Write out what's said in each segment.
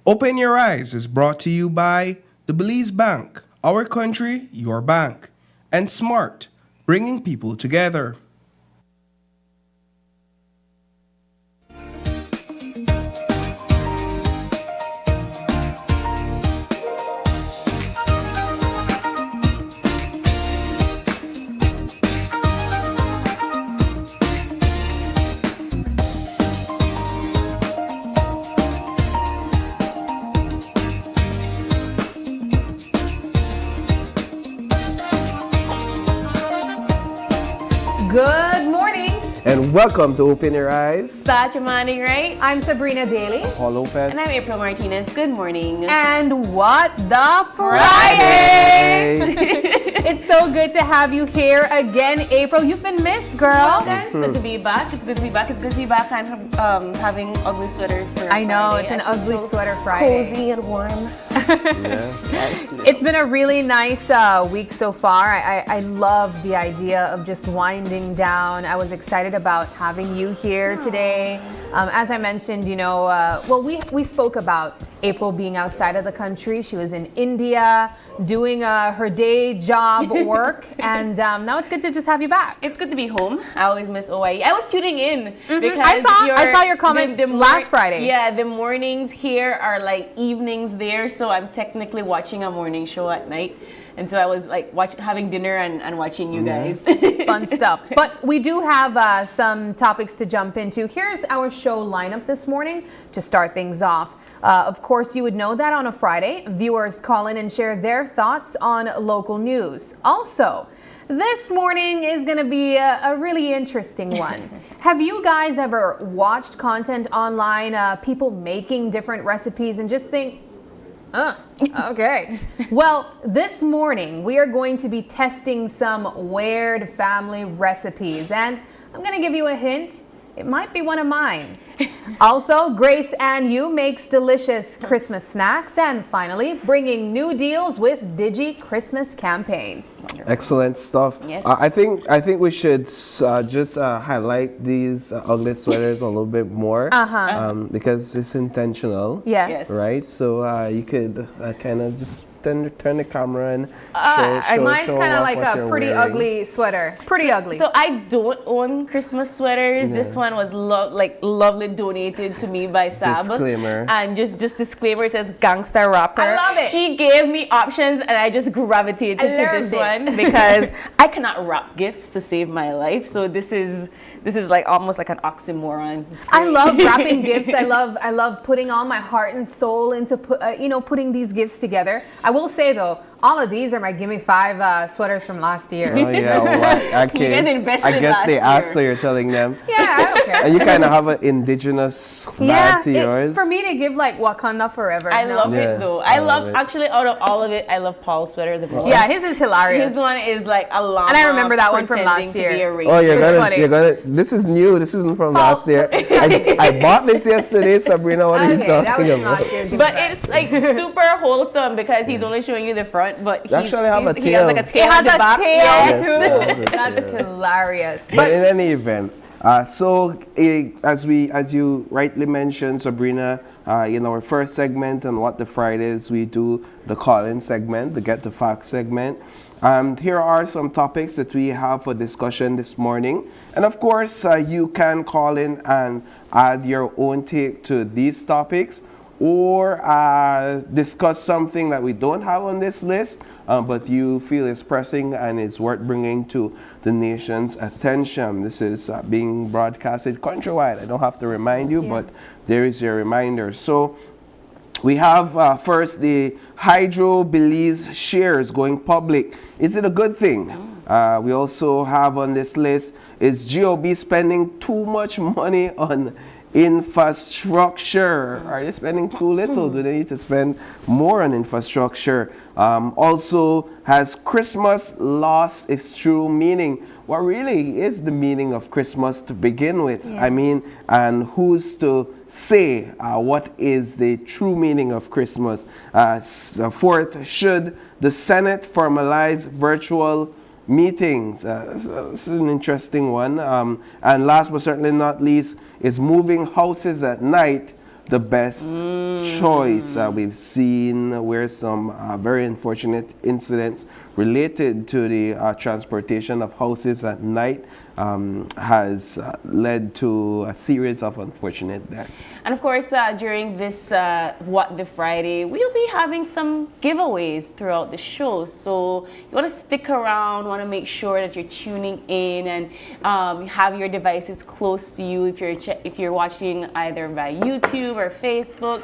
Open Your Eyes is brought to you by the Belize Bank, our country, your bank, and Smart, bringing people together. Good morning. And welcome to Open Your Eyes. That's your morning, right? I'm Sabrina Daly. Paul Lopez. And I'm April Martinez. Good morning. And what the Friday! It's so good to have you here again, April. You've been missed, girl. Well, it's good to be back. It's good to be back. It's good to be back. I'm having ugly sweaters for I know, Friday. it's an I feel ugly so sweater Friday. Cozy and warm. It's been a really nice week so far. I love the idea of just winding down. I was excited about having you here today. As I mentioned, we spoke about April being outside of the country. She was in India doing her day job work, and now it's good to just have you back. It's good to be home. I always miss Hawaii. I was tuning in because I saw your comment last Friday. Yeah, the mornings here are like evenings there, so I'm technically watching a morning show at night. And so I was like having dinner and watching you guys. Fun stuff. But we do have some topics to jump into. Here's our show lineup this morning to start things off. Of course, you would know that on a Friday, viewers call in and share their thoughts on local news. Also, this morning is going to be a really interesting one. Have you guys ever watched content online, people making different recipes and just think, okay. Well, this morning we are going to be testing some weird family recipes, and I'm going to give you a hint. It might be one of mine. Also, Grace and You makes delicious Christmas snacks, and finally, bringing new deals with Digi Christmas campaign. Excellent stuff. Yes. I think we should just highlight these ugly sweaters a little bit more because it's intentional. Yes. Right? So you could kind of just turn the camera and Mine's show kind of off like what a you're pretty wearing. ugly sweater. Pretty ugly. So I don't own Christmas sweaters. This one was lovely donated to me by Sab. Disclaimer. And just disclaimer, it says gangster rapper. I love it. She gave me options and I just gravitated to this loved one because I cannot wrap gifts to save my life. So this is like almost like an oxymoron. It's I great. love wrapping gifts. I love putting all my heart and soul into putting these gifts together. I will say though, all of these are my Gimme 5 sweaters from last year. Oh yeah, well, You guys invested I guess they last asked, so you're telling them. Yeah, I don't care. And you kind of have an indigenous vibe to yours. For me to give like Wakanda forever. I no. love Yeah, it though. I I love love it. actually out of all of it, I love Paul's sweater the most. Yeah, his is hilarious. His one is like a llama. And I remember that one from pretending last to year. be a Oh, reindeer. funny. you're gonna. This is new. This isn't from last year. I bought this yesterday, Sabrina. What are you Okay, that talking was from about? last year's Gimme But 5. it's like super wholesome because he's only showing you the front, but They actually have a he has like a tail. tail It has in the a back. tail Yes. too. Yes. That's hilarious. But in any event, as you rightly mentioned, Sabrina, in our first segment on What the Fridays, we do the call-in segment, the Get the Facts segment. Here are some topics that we have for discussion this morning. And of course, you can call in and add your own take to these topics or discuss something that we don't have on this list, but you feel is pressing and is worth bringing to the nation's attention. This is being broadcasted countrywide. I don't have to remind you, but there is your reminder. So we have first the Hydro Belize shares going public. Is it a good thing? We also have on this list, is GOB spending too much money on infrastructure? Are they spending too little? Do they need to spend more on infrastructure? Also, has Christmas lost its true meaning? What really is the meaning of Christmas to begin with? Yeah. I mean, and who's to say what is the true meaning of Christmas? Fourth, should the Senate formalize virtual meetings? This is an interesting one. And last but certainly not least, is moving houses at night the best choice. We've seen where some very unfortunate incidents related to the transportation of houses at night has led to a series of unfortunate deaths. And of course, during this What the Friday, we'll be having some giveaways throughout the show. So you want to stick around, want to make sure that you're tuning in and you have your devices close to you. If you're watching either by YouTube or Facebook,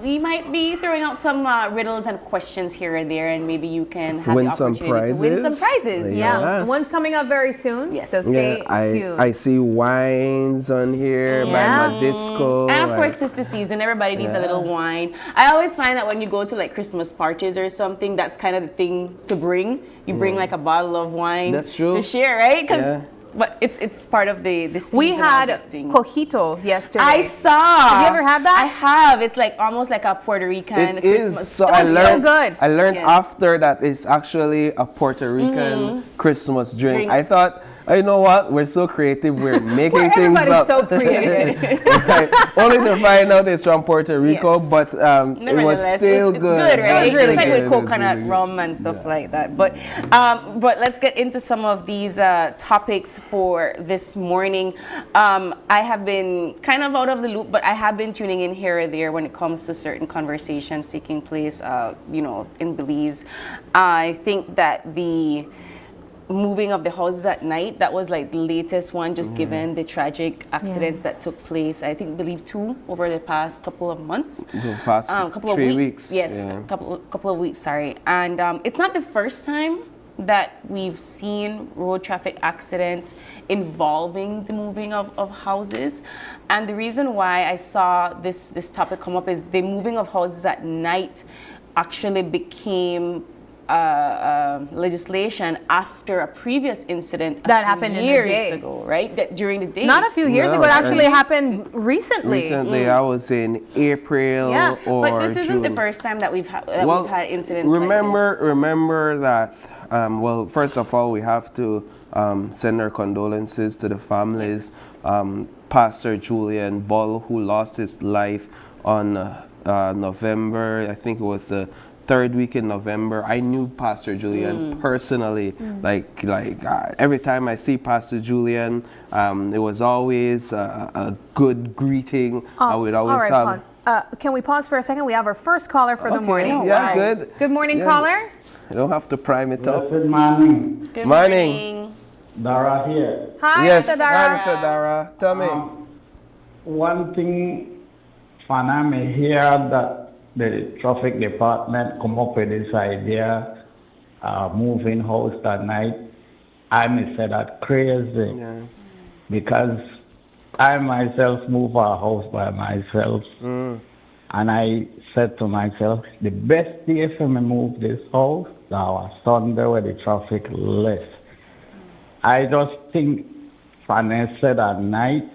we might be throwing out some riddles and questions here and there, and maybe you can have Win the some opportunity to win some prizes. Yeah. One's coming up very soon. Yes. So stay tuned. I see wines on here by my disco. And of course, this season, everybody needs a little wine. I always find that when you go to like Christmas parties or something, that's kind of the thing to bring. You bring like a bottle of wine. That's true. To share, right? But it's part of the season. We had cojito yesterday. I saw. Have you ever had that? I have. It's like almost like a Puerto Rican It Christmas. is. So I learned. so good. I learned Yes. after that it's actually a Puerto Rican Christmas drink. Drink. I thought, you know what? We're so creative. We're making things Everybody's up. so creative. Right. Only to find out it's from Puerto Rico, Yes. but it was Nevertheless, still it's good. good, right? It was really It's like good. with coconut rum and stuff like that. But let's get into some of these topics for this morning. I have been kind of out of the loop, but I have been tuning in here or there when it comes to certain conversations taking place, in Belize. I think that the moving of the houses at night, that was like the latest one, just given the tragic accidents that took place. I believe 2 over the past couple of months. The past Couple 3 of weeks. Yes, Yeah. couple of weeks, sorry. And it's not the first time that we've seen road traffic accidents involving the moving of houses. And the reason why I saw this topic come up is the moving of houses at night actually became legislation after a previous incident That happened in the years day. ago, right? That during the day. Not a few years No, ago. It actually and- happened recently. Recently, I was in April Yeah, or but this isn't June. the first time that we've had incidents remember, like this. remember that. Well, first of all, we have to send our condolences to the families. Pastor Julian Ball, who lost his life on November, I think it was the 3rd week in November. I knew Pastor Julian personally. Like every time I see Pastor Julian, it was always a good greeting. I would always All right, have. pause. Can we pause for a second? We have our first caller for the Okay, morning. yeah, Right. good. Good morning, Yeah. caller. You don't have to prime it up. Good morning. Good Morning. morning. Dara here. Hi, Yes, Mr. Dara. hi, Mr. Dara. Tell me. One thing, when I hear that the traffic department come up with this idea, moving house at night, I may say that crazy. Yeah. Because I myself move our house by myself. And I said to myself, the best day for me move this house, that was Sunday where the traffic less. I just think when I said at night,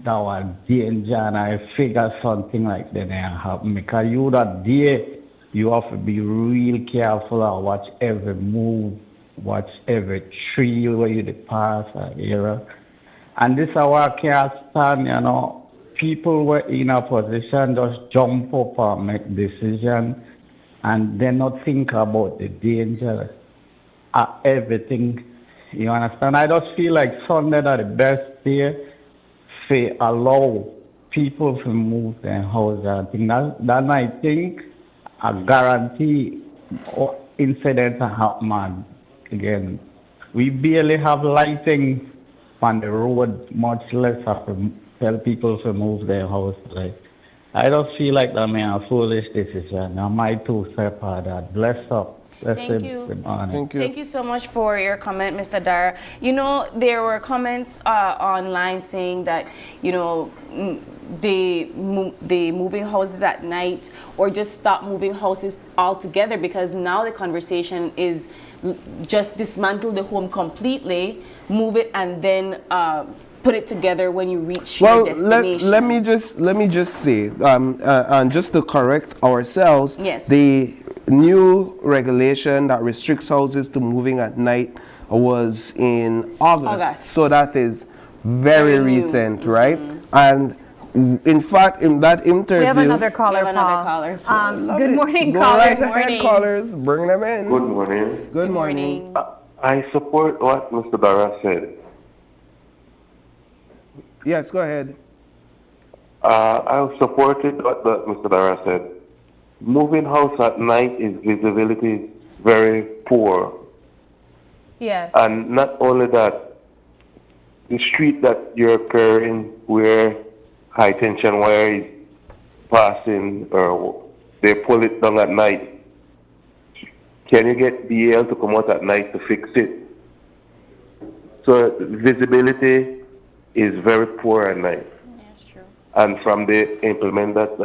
that was danger, and I figure something like that may happen. Because you that day, you have to be real careful and watch every move, watch every tree where you pass or area. And this is our can't stand, people were in a position just jump up and make decisions, and they not think about the danger of everything. You understand? I just feel like Sunday are the best day to allow people to move their house. I think that I think I guarantee incidents happen again. We barely have lighting on the road, much less have to tell people to move their house. Like, I don't feel like that may a foolish decision. I might too separate that. Bless up. Thank you. Thank you. Thank you so much for your comment, Mr. Dara. There were comments online saying that, they moving houses at night or just stop moving houses altogether, because now the conversation is just dismantle the home completely, move it, and then put it together when you reach your destination. let me just say, and just to correct ourselves, Yes. the new regulation that restricts houses to moving at night was in August. August. So that is very Very new. recent, right? And In fact, in that interview, We have another caller, We have another Paul. caller. Love Good it. morning, Go caller. right Good ahead, morning. callers. Bring them in. Good morning. Good morning. I support what Mr. Barra said. Yes, go ahead. I supported what Mr. Barra said. Moving house at night is visibility very poor. Yes. And not only that, the street that you're carrying where high tension wire is passing or they pull it down at night. Can you get DL to come out at night to fix it? So visibility is very poor at night. That's true. And from the implement that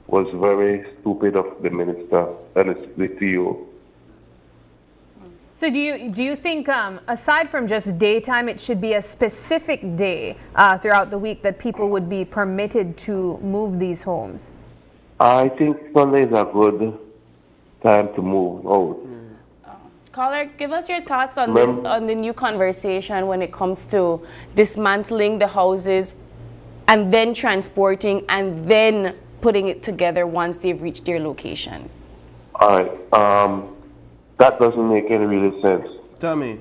was very stupid of the minister and the CEO. So do you think, aside from just daytime, it should be a specific day throughout the week that people would be permitted to move these homes? I think Sunday is a good time to move out. Caller, give us your thoughts on this, on the new conversation when it comes to dismantling the houses and then transporting and then putting it together once they've reached their location. All right. That doesn't make any really sense. Tell me.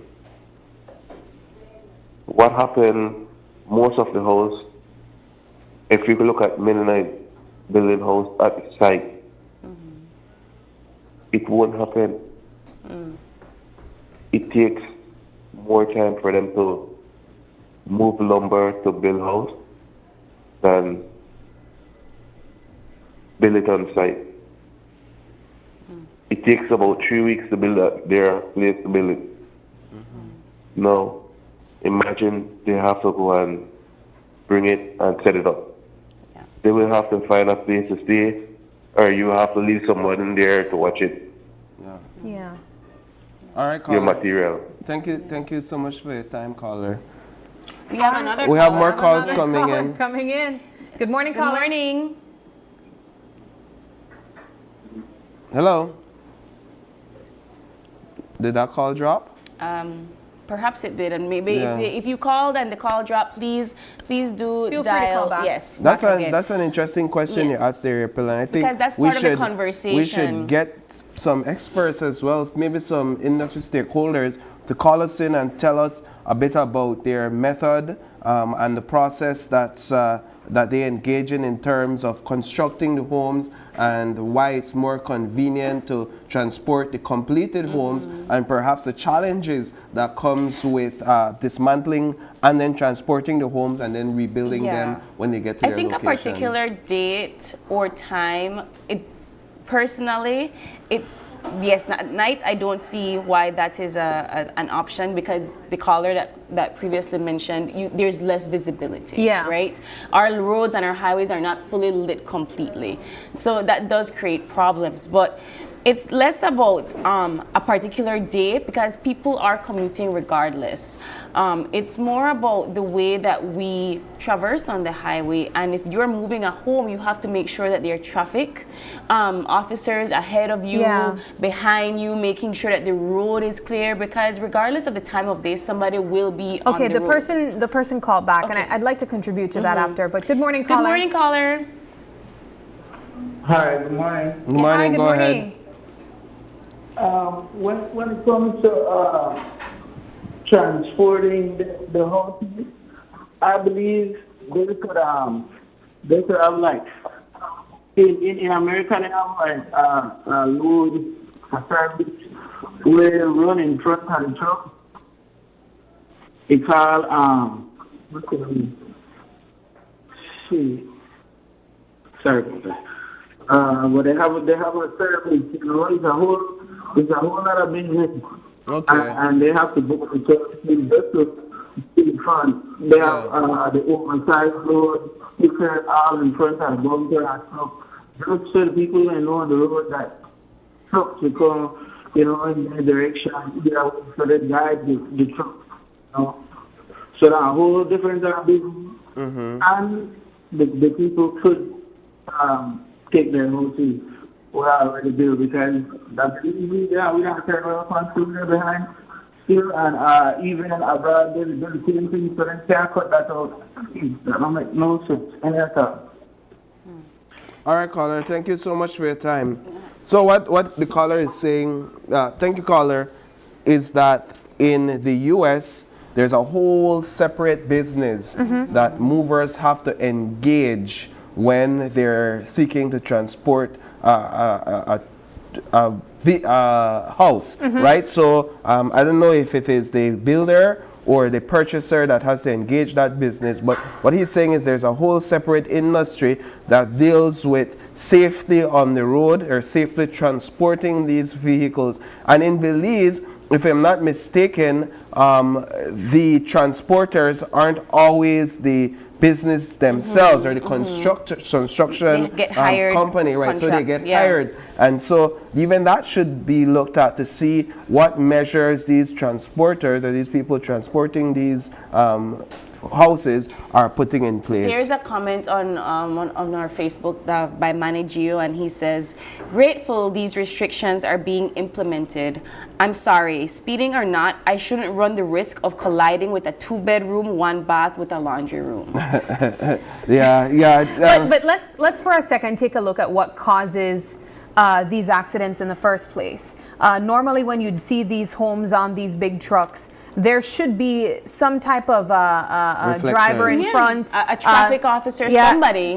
What happened, most of the house, if you look at Mennonite building house at the site, it won't happen. It takes more time for them to move lumber to build house than build it on site. It takes about 3 weeks to build their place to build it. Now, imagine they have to go and bring it and set it up. Yeah. They will have to find a place to stay, or you have to leave someone in there to watch it, Yeah. All right, your caller. material. Thank you so much for your time, caller. We have another We have caller. more calls Another coming caller in. Coming in. Good morning, Good caller. morning. Hello. Did that call drop? Perhaps it did, and maybe Yeah. if you called and the call dropped, please do Feel free to dial call back. yes. That's back again. that's an interesting question Yes. you asked there, April, and I think Because that's we part of the should we conversation. should get some experts as well, maybe some industry stakeholders, to call us in and tell us a bit about their method and the process that they engage in terms of constructing the homes and why it's more convenient to transport the completed homes and perhaps the challenges that comes with dismantling and then transporting the homes and then rebuilding Yeah. them when they get to I their think location. a particular date or time, yes, at night I don't see why that is an option, because the caller that previously mentioned, there's less visibility, Yeah. right? Our roads and our highways are not fully lit completely, so that does create problems. But it's less about a particular day, because people are commuting regardless. It's more about the way that we traverse on the highway, and if you're moving a home, you have to make sure that there are traffic officers ahead of you, Yeah. behind you, making sure that the road is clear, because regardless of the time of day, somebody will be on Okay, the road. the person called back, and Okay. I'd like to contribute to that after. But good morning, Good caller. morning, caller. Hi, good morning. Good morning, Hi, good go morning. ahead. When it comes to transporting the horses, I believe they could have like in America they have like a load service where run in front of the truck. It's called what's the name? Sorry about that. But they have a service, you know, it's a whole lot of business. Okay. And they have to book the truck just to in front. They have the oversized road, picture all in front of the bumper and stuff. Just so the people that know the road that trucks will come, you know, in their direction, so they guide the truck, you know. So that a whole different business. And the people could take their horses were already built, because that's easy. Yeah, we don't turn around and there behind. still, and even abroad, they do the same thing, so they can't cut that out. That don't make no sense. Any other? All right, caller. Thank you so much for your time. So what the caller is saying, thank you, caller, is that in the U.S. there's a whole separate business that movers have to engage when they're seeking to transport a house, right? So I don't know if it is the builder or the purchaser that has to engage that business, but what he's saying is there's a whole separate industry that deals with safety on the road or safely transporting these vehicles. And in Belize, if I'm not mistaken, the transporters aren't always the business themselves or the construction They get hired, company, right? So they contract, get hired. And so even that should be looked at to see what measures these transporters or these people transporting these houses are putting in place. There's a comment on our Facebook by Managio, and he says, grateful these restrictions are being implemented. I'm sorry, speeding or not, I shouldn't run the risk of colliding with a 2-bedroom, 1-bath with a laundry room. But let's for a second take a look at what causes these accidents in the first place. Normally when you'd see these homes on these big trucks, there should be some type of driver in front. A traffic officer,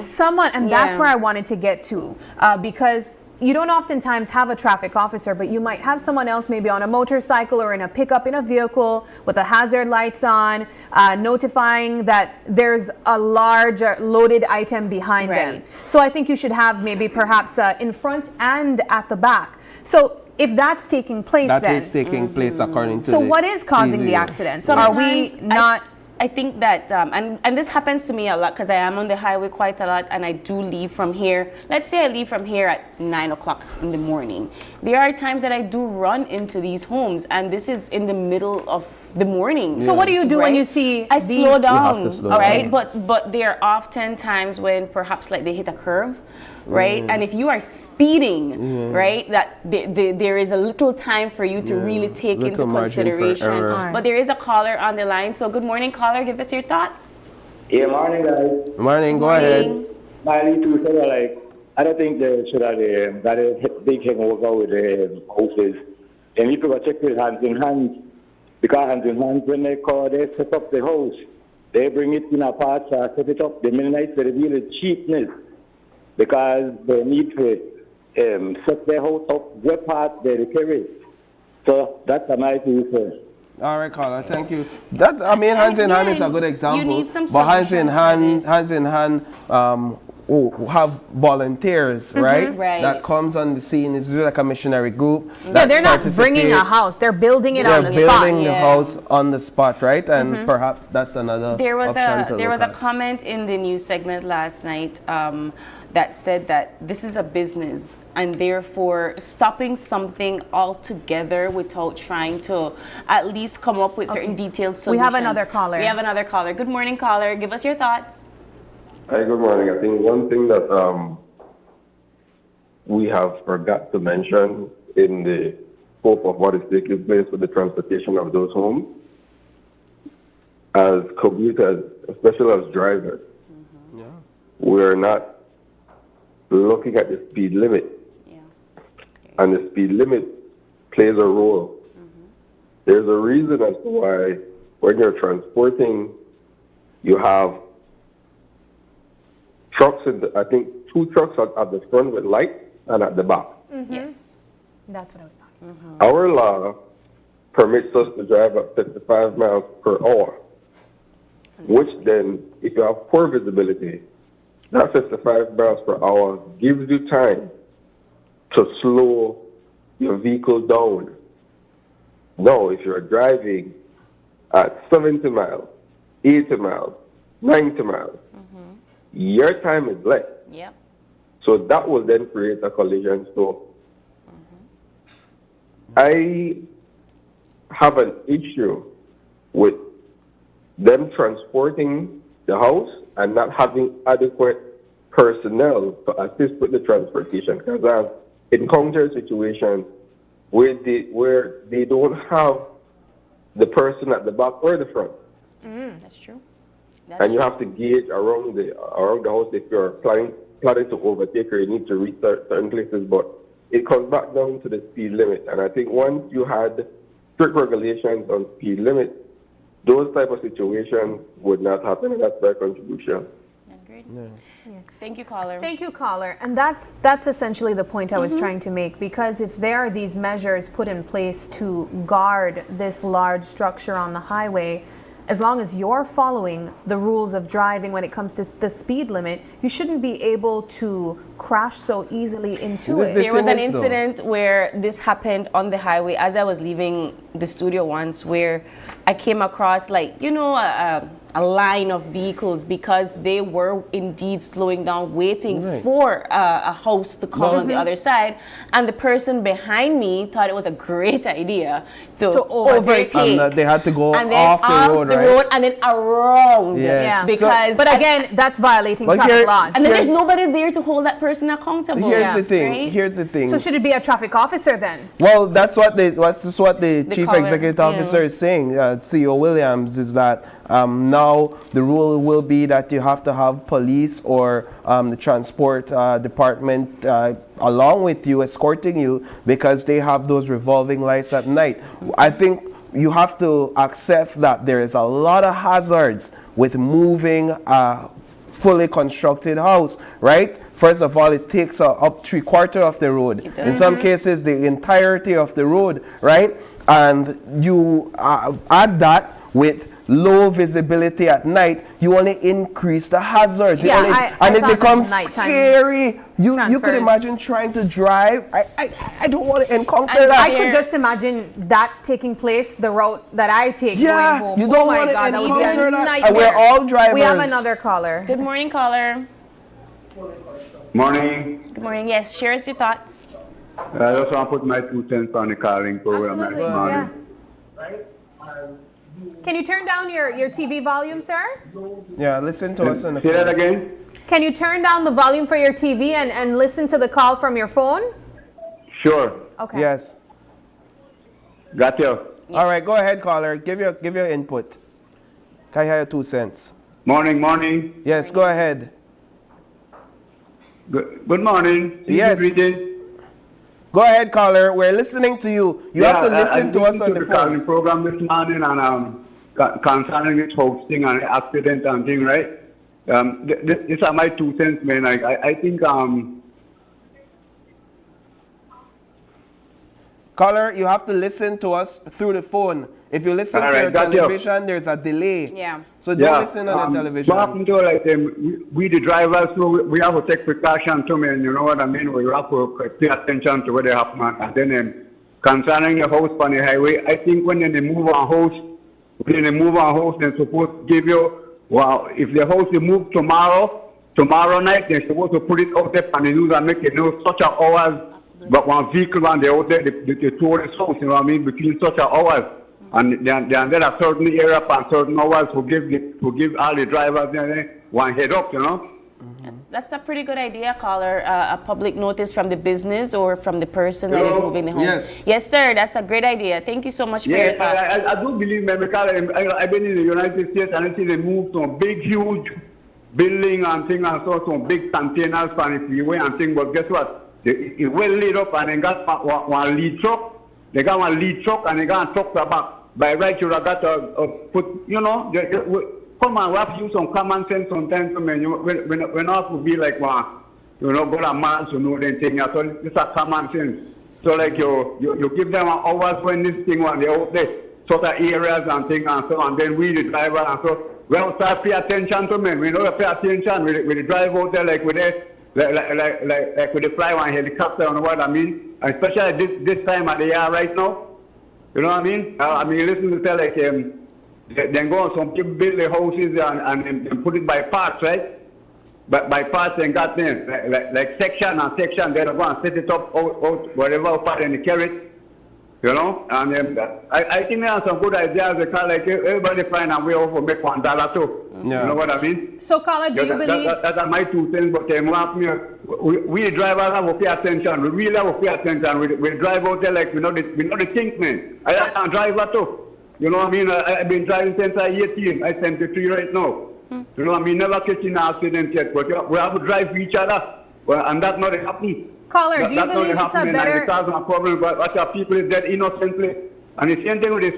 Someone, and that's where I wanted to get to. Because you don't oftentimes have a traffic officer, but you might have someone else maybe on a motorcycle or in a pickup in a vehicle with the hazard lights on, notifying that there's a large loaded item behind them. So I think you should have maybe perhaps in front and at the back. So if that's taking place, that is taking place according to. So what is causing the accidents? Are we not? I think that, and this happens to me a lot because I am on the highway quite a lot, and I do leave from here. Let's say I leave from here at 9 o'clock in the morning. There are times that I do run into these homes, and this is in the middle of the morning. So what do you do when you see I these? slow down, You have to slow right? down. But there are often times when perhaps like they hit a curve, right? And if you are speeding, right, that there is a little time for you to really take into consideration. But there is a caller on the line. So good morning, caller. Give us your thoughts. Yeah, morning, guys. Morning, go ahead. My little said, like, I don't think they should have got a big hangover with the houses. And you could check with hands in hand. Because hands in hand, when they set up the house, they bring it in a part, set it up. They minimize the real cheapness. Because they need to set their house up, what part they repair it. So that's my view. All right, caller, thank you. That hands in hand is a good example. You need some but hands in solutions hand, have volunteers, right? Right. That comes on the scene. It's just like a missionary group. Yeah, they're not bringing a house; they're building it on the spot. They're building the house on the spot, right? And perhaps that's another. There was a comment in the news segment last night that said that this is a business, and therefore stopping something altogether without trying to at least come up with certain detailed solutions. We have another caller. We have another caller. Good morning, caller. Give us your thoughts. Hi, good morning. I think one thing that we have forgot to mention in the scope of what is taking place with the transportation of those homes, as commuters, especially as drivers, we're not looking at the speed limit. And the speed limit plays a role. There's a reason as to why when you're transporting, you have trucks, I think 2 trucks at the front with lights and at the back. Yes, that's what I was talking about. Our law permits us to drive at 55 miles per hour, which then, if you have poor visibility, that 55 miles per hour gives you time to slow your vehicle down. Now, if you're driving at 70 miles, 80 miles, 90 miles, your time is less. Yep. So that will then create a collision. So I have an issue with them transporting the house and not having adequate personnel to assist with the transportation. Because I've encountered situations where they don't have the person at the back or the front. That's true. And you have to gauge around the house if you're planning to overtake or you need to reach certain places. But it comes back down to the speed limit. And I think once you had strict regulations on speed limit, those type of situations would not happen, and that's their contribution. Agreed. Thank you, caller. Thank you, caller. And that's essentially the point I was trying to make, because if there are these measures put in place to guard this large structure on the highway, as long as you're following the rules of driving when it comes to the speed limit, you shouldn't be able to crash so easily into it. There was an thing is, though- incident where this happened on the highway as I was leaving the studio once, where I came across a line of vehicles because they were indeed slowing down, waiting for a house to come on the other side, and the person behind me thought it was a great idea to overtake. And they had to go and then off the road, right? road and then around. Yeah. Because But again, that's violating But traffic here- laws. and then there's Here's- nobody there to hold that person accountable. Here's the thing. Right? Here's the thing. So should it be a traffic officer then? Well, that's what the chief caller, executive yeah. officer is saying. CEO Williams is that now the rule will be that you have to have police or the transport department along with you, escorting you, because they have those revolving lights at night. I think you have to accept that there is a lot of hazards with moving a fully constructed house, right? First of all, it takes up 3/4 of the road. In some cases, the entirety of the road, right? And you add that with low visibility at night, you only increase the hazards. Yeah, I and it thought that becomes nighttime scary. You could transfers. imagine trying to drive. I don't want to encounter And that. I could just imagine that taking place, the route that I take Yeah, going home. you don't Oh my want to God, that would be a encounter that. nightmare. And we're all drivers. We have another caller. Good morning, caller. Morning. Good morning. Yes, share us your thoughts. I just want to put my 2 cents on the calling program Absolutely, this morning. Can you turn down your TV volume, sir? Yeah, listen to us on the Say that phone. again? Can you turn down the volume for your TV and listen to the call from your phone? Sure. Okay. Yes. Got you. All right, go ahead, caller. Give your input. Can I hear your 2 cents? Morning. Yes, go ahead. Good morning. Yes. Greetings. Go ahead, caller. We're listening to you. You have to listen to us on the the calling phone. program this morning and concerning this hosting and accident and thing, right? These are my 2 cents, man. I think Caller, you have to listen to us through the phone. If you listen All to right, your got you. television, there's a delay. Yeah. So don't listen on the television. What happened to we the drivers, so we have to take precaution too, man. You know what I mean? We have to pay attention to what they happen. And then concerning the house on the highway, I think when they move on house, they're supposed to give you, well, if the house is moved tomorrow night, they're supposed to put it out there on the news and make it know such a hours. But one vehicle when they out there, they told us house, you know what I mean, between such a hours. And there are certain area and certain hours who give all the drivers one head up, you know. That's a pretty good idea, caller. A public notice from the business or from the person that is Hello? moving the home. Yes. Yes, sir. That's a great idea. Thank you so much for your Yes, thoughts. I do believe, man, because I've been in the United States and I see they move some big, huge building and things and so some big containers from the freeway and things. But guess what? It's well lit up and they got one lead truck. They got one lead truck and they got a truck back. By right, you have got to put, you know, come on, we have to use some common sense sometimes. We're not to be like one, you know, go to man to know them thing. So this is a common sense. So like you give them hours when this thing when they out there, sort of areas and things and so on. Then we the driver and so we have to start pay attention to men. We know to pay attention. We the drive out there like with it. Like with the fly one helicopter, you know what I mean? Especially this time of the year right now. You know what I mean? Listen to tell like then go on some people build the houses and put it by parts, right? But by parts and got them like section and section. They're going to set it up out whatever part and carry it. You know, and I think there are some good ideas because like everybody find a way to make $1 too. Yeah. You know what I mean? So, caller, do you believe? That's my 2 cents, but we drivers have to pay attention. We really have to pay attention. We drive out there like we know the thing, man. I can't drive that too. You know what I mean? I've been driving since I 18. I 73 right now. You know what I mean? Never catching an accident yet, but we have to drive for each other. Well, and that's not happening. Caller, do you believe it's a better... That's not a problem, but what our people is dead innocently. And the same thing with the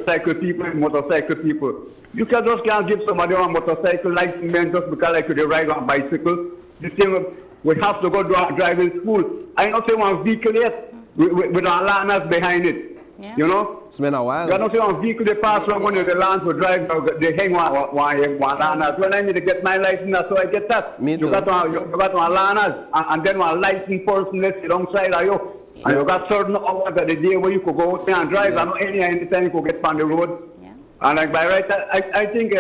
cycle people and motorcycle people. You can't give somebody on a motorcycle license just because like they ride on a bicycle. The same, we have to go to our driving school. I don't say one vehicle yet with our learners behind it. Yeah. You know? It's been a while. You don't see one vehicle they pass from when the land to drive, they hang one learners. When I need to get my license, so I get that. Me too. You got one learners and then one licensed person let's alongside of you. And you got certain hours of the day where you could go out there and drive, and anytime you could get on the road. Yeah. And like by right, I think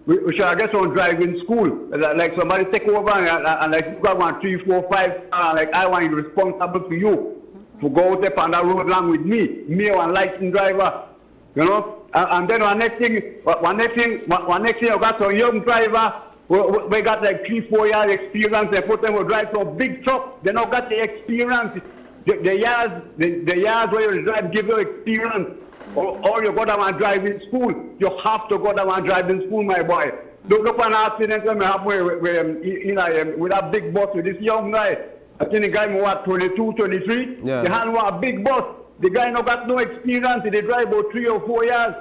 we should get some driving school. Like somebody take over and like you got 1, 3, 4, 5, like I want you responsible for you to go out there on that road along with me one licensed driver, you know. And then one next thing, you got some young driver. We got like 3, 4 years experience. They put them to drive some big truck. They not got the experience. The years where you drive give you experience. Or you go down and driving school. You have to go down and driving school, my boy. Don't look for an accident when we have with that big bus with this young guy. I think the guy was 22, 23. Yeah. They had a big bus. The guy no got no experience. They drive about 3 or 4 years.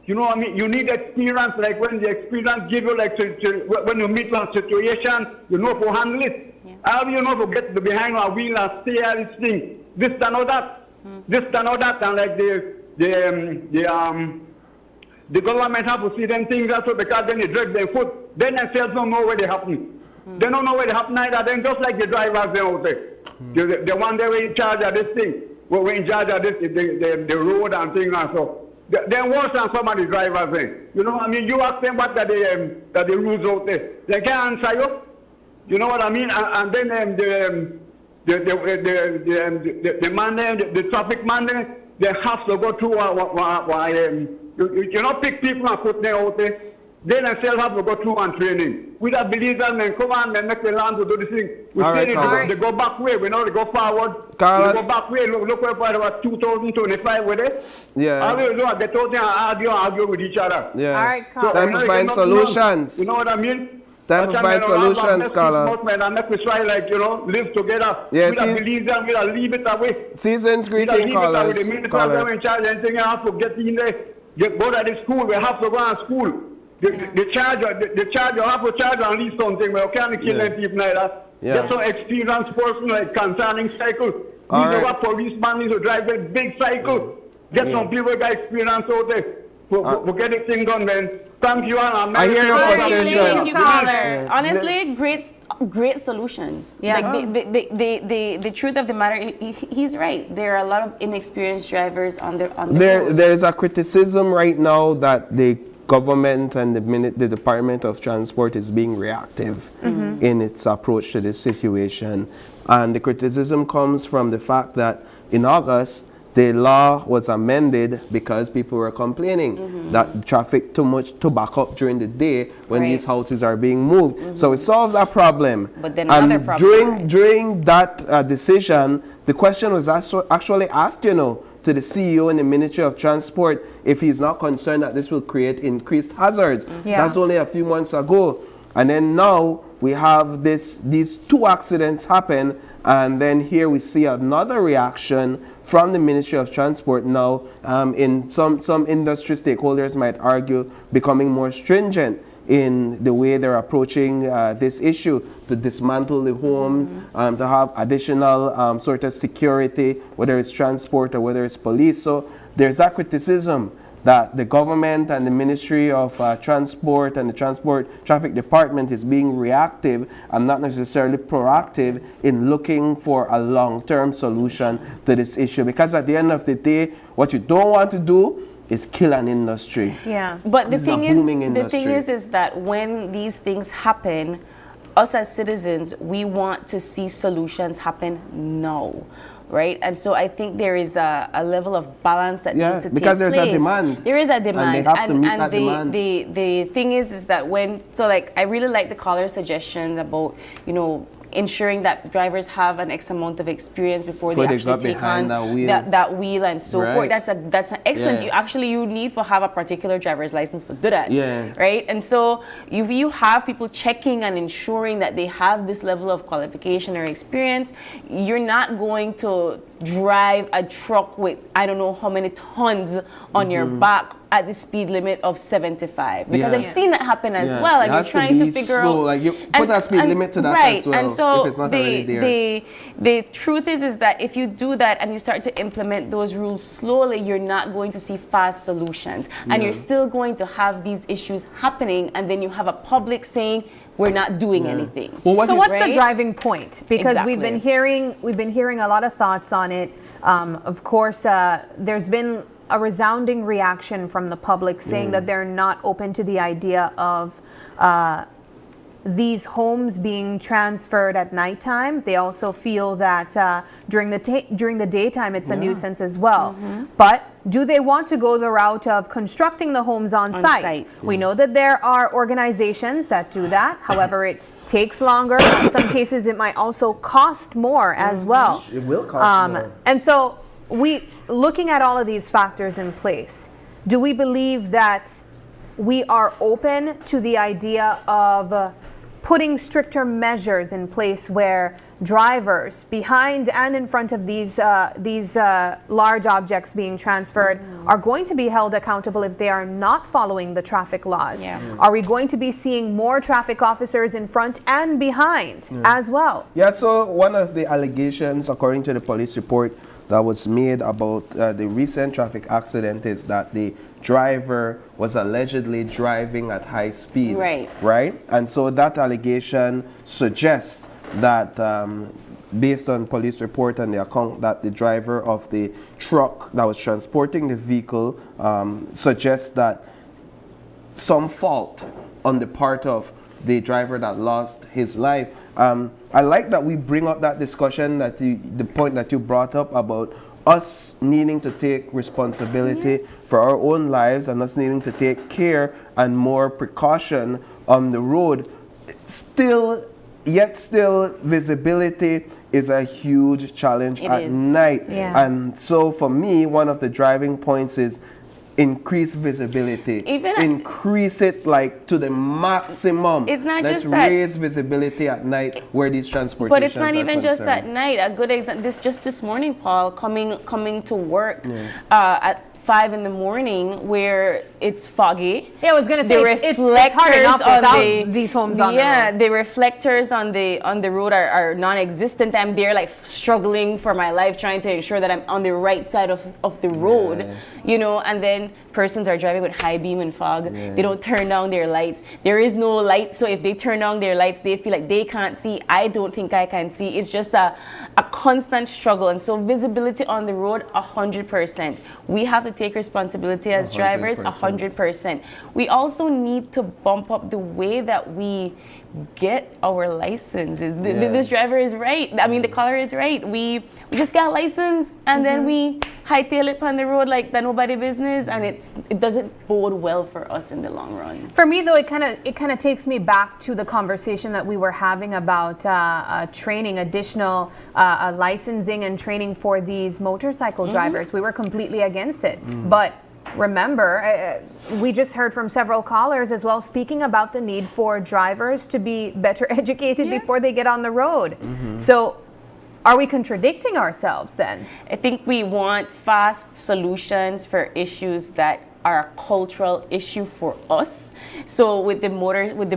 You know what I mean? You need experience. Like when the experience give you like when you meet one situation, you know to handle it. Yeah. How do you know to get behind a wheel and stay at this thing? This and all that. This and all that. And like the government have to see them things also because then they drag their foot. Then themselves don't know where they happen. They don't know where they happen either. Then just like the drivers there out there. The one they were in charge of this thing. We're in charge of this, the road and things and so. They're worse than some of the drivers there. You know what I mean? You ask them what are the rules out there. They can't answer you. You know what I mean? And then the man there, the traffic man there, they have to go through you know, pick people and put them out there. They themselves have to go through one training. We don't believe them and come on and make the land to do the thing. We say they go back way, we know they go forward. They go back way, look where about 2025 with it. Yeah. All we do is get out there and argue with each other. Yeah. All right, Carl. Time to find solutions. You know what I mean? Time to find solutions, Carla. And make we try, like, you know, live together. Yes, we don't believe them, we don't leave it away. Season's greeting, Carla. The minister in charge, anything you have to get in there. Go to the school, we have to go to school. The charge, you have to charge at least something, but you can't kill them people like that. Get some experienced person like concerning cycle. We know what policeman needs to drive a big cycle. Get some people that got experience out there. We'll get the thing done, man. Thank you, and I hear your frustration. Thank you, caller. Honestly, great solutions. Yeah. Like the truth of the matter, he's right. There are a lot of inexperienced drivers on the road. There's a criticism right now that the government and the Department of Transport is being reactive in its approach to this situation. And the criticism comes from the fact that in August, the law was amended because people were complaining that traffic too much to back up during the day when these houses are being moved. So we solved that problem. But then another problem. During that decision, the question was actually asked, you know, to the CEO in the Ministry of Transport if he's not concerned that this will create increased hazards. That's only a few months ago. And then now we have these 2 accidents happen, and then here we see another reaction from the Ministry of Transport now, in some industry stakeholders might argue becoming more stringent in the way they're approaching this issue, to dismantle the homes, to have additional sort of security, whether it's transport or whether it's police. So there's that criticism that the government and the Ministry of Transport and the Transport Traffic Department is being reactive and not necessarily proactive in looking for a long-term solution to this issue. Because at the end of the day, what you don't want to do is kill an industry. Yeah. But the thing is that when these things happen, us as citizens, we want to see solutions happen now. Right, and so I think there is a level of balance that needs to take place. Because there's a demand. There is a demand, and they have to meet that demand. The thing is that when, so like I really like the caller's suggestion about, you know, ensuring that drivers have an X amount of experience before they actually got take behind on that wheel. that wheel and so Right. forth. That's an excellent. Yeah. You need to have a particular driver's license to do that. Yeah. Right. And so if you have people checking and ensuring that they have this level of qualification or experience, you're not going to drive a truck with I don't know how many tons on your back at the speed limit of 75, because Yeah. I've seen that happen as Yeah. well, It and you're has trying to be figure slow. out Like you put a speed limit to that right. as well, And so if it's not already there. the truth is that if you do that and you start to implement those rules slowly, you're not going to see fast solutions, and you're still going to have these issues happening, and then you have a public saying we're not doing anything. Well, what So is- what's right? the driving point? Because we've Exactly. been hearing a lot of thoughts on it. Of course, there's been a resounding reaction from the public saying that they're not open to the idea of these homes being transferred at nighttime. They also feel that during the daytime it's a nuisance as well. But do they want to go the route of constructing the homes on site? site. We know that there are organizations that do that. However, it takes longer. In some cases, it might also cost more as well. It will cost more. And so, looking at all of these factors in place, do we believe that we are open to the idea of putting stricter measures in place where drivers behind and in front of these large objects being transferred are going to be held accountable if they are not following the traffic laws? Yeah. Are we going to be seeing more traffic officers in front and behind as well? Yeah, so one of the allegations, according to the police report that was made about the recent traffic accident, is that the driver was allegedly driving at high speed. Right. Right? And so that allegation suggests that, based on police report and the account, that the driver of the truck that was transporting the vehicle suggests that some fault on the part of the driver that lost his life. I like that we bring up that discussion, that the point that you brought up about us needing to take responsibility for our own lives and us needing to take care and more precaution on the road. Still, visibility is a huge challenge It at is. night. Yes. And so for me, one of the driving points is increase visibility. Increase it like to the maximum. It's not Let's just that- raise visibility at night where these transportations But it's not are even just at concerned. night. A good example, this morning, Paul, coming to work at 5 in the morning where it's foggy. Yeah, I was going to say, The it's hard enough without these homes on the road. the reflectors on the road are non-existent. I'm there like struggling for my life, trying to ensure that I'm on the right side of the road, and then persons are driving with high beam and fog. They don't turn down their lights. There is no light, so if they turn down their lights, they feel like they can't see. I don't think I can see. It's just a constant struggle. And so visibility on the road, 100%. We have to take responsibility as drivers, 100%. We also need to bump up the way that we get our licenses. This driver is right. I mean, the caller is right. We just got a license and then we hightail it on the road like that nobody business, and it doesn't bode well for us in the long run. For me, though, it kind of takes me back to the conversation that we were having about training, additional licensing and training for these motorcycle drivers. We were completely against it, but remember, we just heard from several callers as well speaking about the need for drivers to be better educated before they get on the road. So are we contradicting ourselves then? I think we want fast solutions for issues that are a cultural issue for us. So with the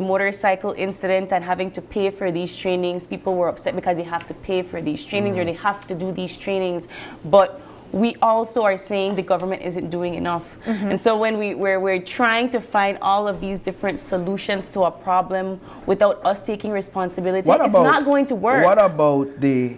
motorcycle incident and having to pay for these trainings, people were upset because they have to pay for these trainings or they have to do these trainings. But we also are saying the government isn't doing enough. And so when we're trying to find all of these different solutions to a problem without us taking responsibility, it's not going to work. What about the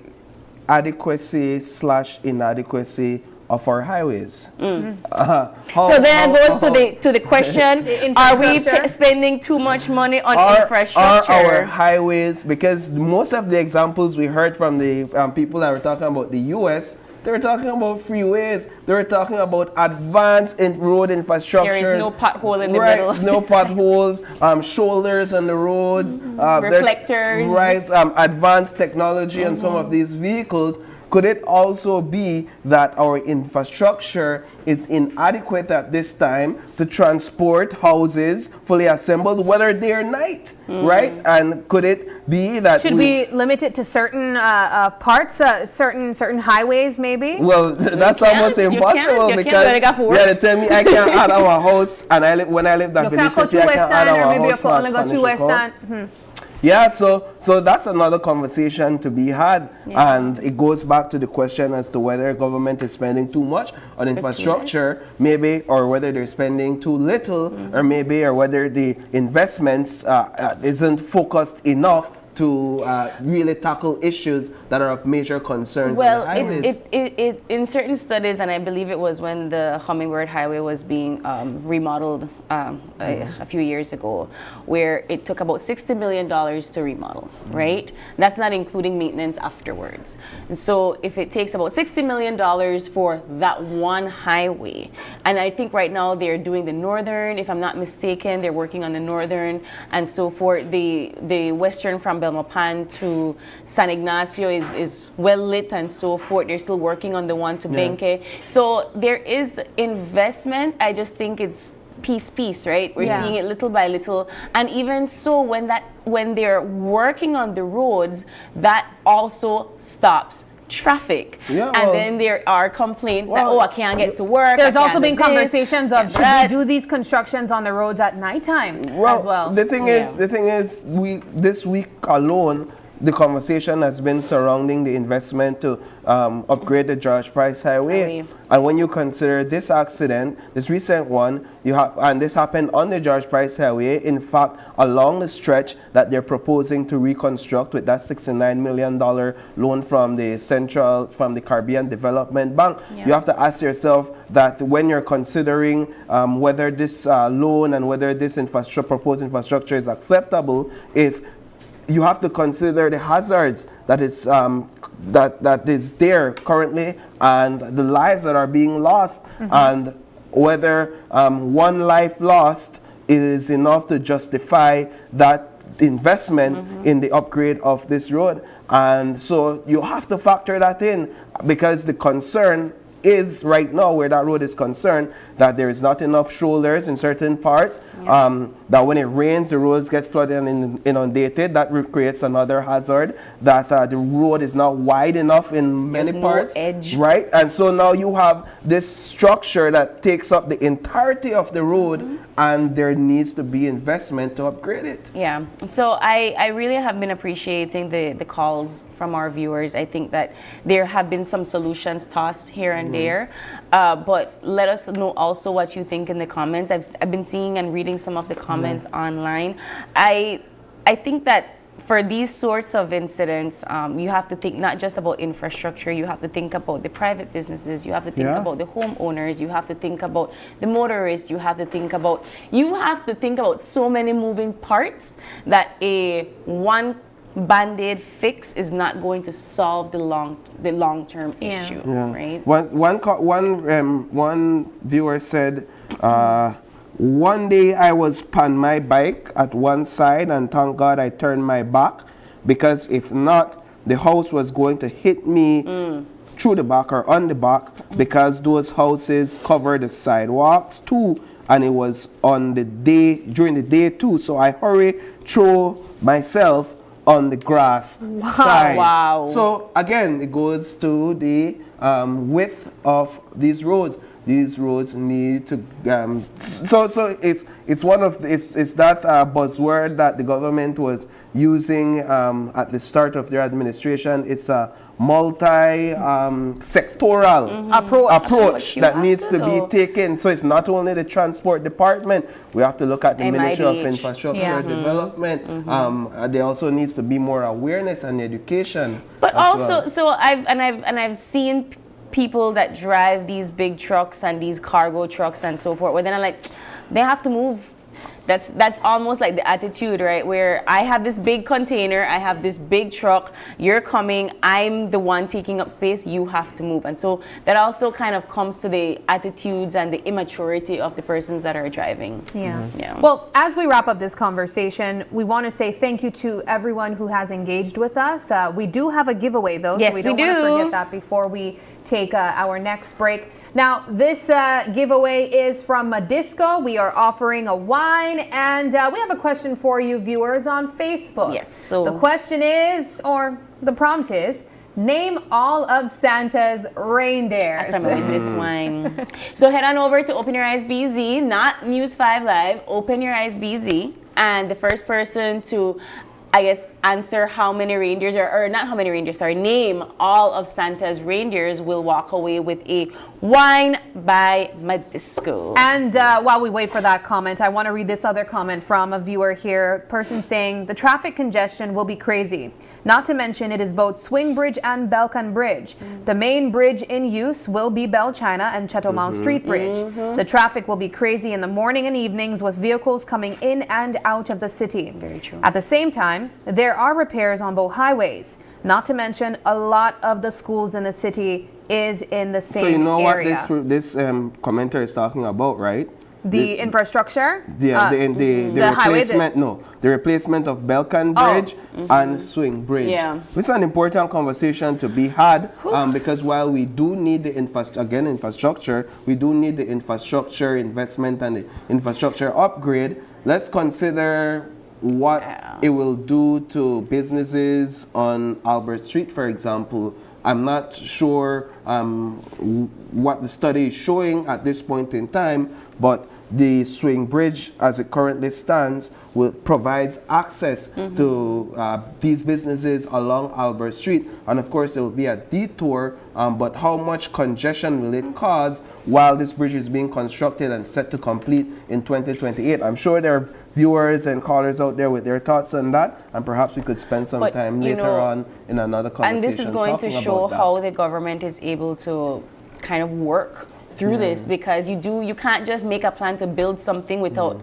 adequacy/inadequacy of our highways? So then it goes to the question: are we spending too much money on infrastructure? Are our highways, because most of the examples we heard from the people that were talking about the U.S., They were talking about freeways. They were talking about advanced road infrastructure. There is no pothole in the right, middle. no potholes, shoulders on the roads. Reflectors. Right, advanced technology on some of these vehicles. Could it also be that our infrastructure is inadequate at this time to transport houses fully assembled, whether day or night, right? And could it be that should we limit it to certain parts, certain highways, maybe? Well, that's almost impossible because they tell me I can't add our house, and when I lived at Billy City, I can't add our house past Spanish Account. Yeah, so that's another conversation to be had, and it goes back to the question as to whether government is spending too much on infrastructure, maybe, or whether they're spending too little, or maybe, or whether the investments isn't focused enough to really tackle issues that are of major concerns. Well, on the highways. it in certain studies, and I believe it was when the Hummingbird Highway was being remodeled a few years ago, where it took about $60 million to remodel, right? That's not including maintenance afterwards. And so if it takes about $60 million for that one highway, and I think right now they're doing the northern, if I'm not mistaken, they're working on the northern, and so for the western from Belmopan to San Ignacio is well lit and so forth. They're still working on the one to Benque. So there is investment. I just think it's piece, right? We're seeing it little by little. And even so, when they're working on the roads, that also stops traffic. And then there are complaints that, I can't get to work. There's also been conversations of should we do these constructions on the roads at nighttime as well. The thing is, this week alone, the conversation has been surrounding the investment to upgrade the George Price Highway. And when you consider this accident, this recent one, and this happened on the George Price Highway, in fact, along the stretch that they're proposing to reconstruct with that $69 million loan from the Caribbean Development Bank. You have to ask yourself that when you're considering whether this loan and whether this proposed infrastructure is acceptable, if you have to consider the hazards that is that is there currently, and the lives that are being lost, and whether one life lost is enough to justify that investment in the upgrade of this road. And so you have to factor that in, because the concern is right now, where that road is concerned, that there is not enough shoulders in certain parts, that when it rains, the roads get flooded and inundated. That creates another hazard, that the road is not wide enough in many parts. Edge. Right? And so now you have this structure that takes up the entirety of the road, and there needs to be investment to upgrade it. Yeah, so I really have been appreciating the calls from our viewers. I think that there have been some solutions tossed here and there, but let us know also what you think in the comments. I've been seeing and reading some of the comments online. I think that for these sorts of incidents, you have to think not just about infrastructure, you have to think about the private businesses, you have to think about the homeowners, you have to think about the motorists, you have to think about so many moving parts that a one band-aid fix is not going to solve the long-term issue, right? One viewer said, one day I was on my bike at one side, and thank God I turned my back, because if not, the house was going to hit me through the back or on the back, because those houses cover the sidewalks too, and it was during the day too. So I hurried through myself on the grass side. Wow. So again, it goes to the width of these roads. These roads need to so it's one of it's that buzzword that the government was using at the start of their administration. It's a multi-sectoral approach that needs to be taken. So it's not only the transport department. We have to look at the Ministry of Infrastructure Development. There also needs to be more awareness and education. But also, so I've seen people that drive these big trucks and these cargo trucks and so forth, where then I'm like, they have to move. That's almost like the attitude, right? Where I have this big container, I have this big truck, you're coming, I'm the one taking up space, you have to move. And so that also kind of comes to the attitudes and the immaturity of the persons that are driving. Yeah. Yeah. Well, as we wrap up this conversation, we want to say thank you to everyone who has engaged with us. We do have a giveaway, though, Yes, so we don't we want to do. forget that before we take our next break. Now, this giveaway is from Madisco. We are offering a wine, and we have a question for you viewers on Facebook. Yes, so- the question is, or the prompt is, name all of Santa's reindeers. I'm in this wine. So head on over to Open Your Eyes BZ, not News 5 Live, Open Your Eyes BZ, and the first person to, I guess, answer how many reindeers, or not how many reindeers, sorry, name all of Santa's reindeers will walk away with a wine by Madisco. And while we wait for that comment, I want to read this other comment from a viewer here. Person saying, the traffic congestion will be crazy. Not to mention, it is both Swing Bridge and Belcan Bridge. The main bridge in use will be Bell China and Chateaumont Street Bridge. The traffic will be crazy in the morning and evenings with vehicles coming in and out of the city. Very true. At the same time, there are repairs on both highways. Not to mention, a lot of the schools in the city is in the same So you know area. what this commenter is talking about, right? The infrastructure? The highway, replacement, the replacement of Belcan Bridge and Swing Bridge. Yeah. It's an important conversation to be had because while we do need the infrastructure, we do need the infrastructure investment and the infrastructure upgrade. Let's consider what it will do to businesses on Albert Street, for example. I'm not sure what the study is showing at this point in time, but the Swing Bridge, as it currently stands, provides access to these businesses along Albert Street. And of course, there will be a detour, but how much congestion will it cause while this bridge is being constructed and set to complete in 2028? I'm sure there are viewers and callers out there with their thoughts on that, and perhaps we could spend some time later on in another conversation. And this is going to show how the government is able to kind of work through this, because you can't just make a plan to build something without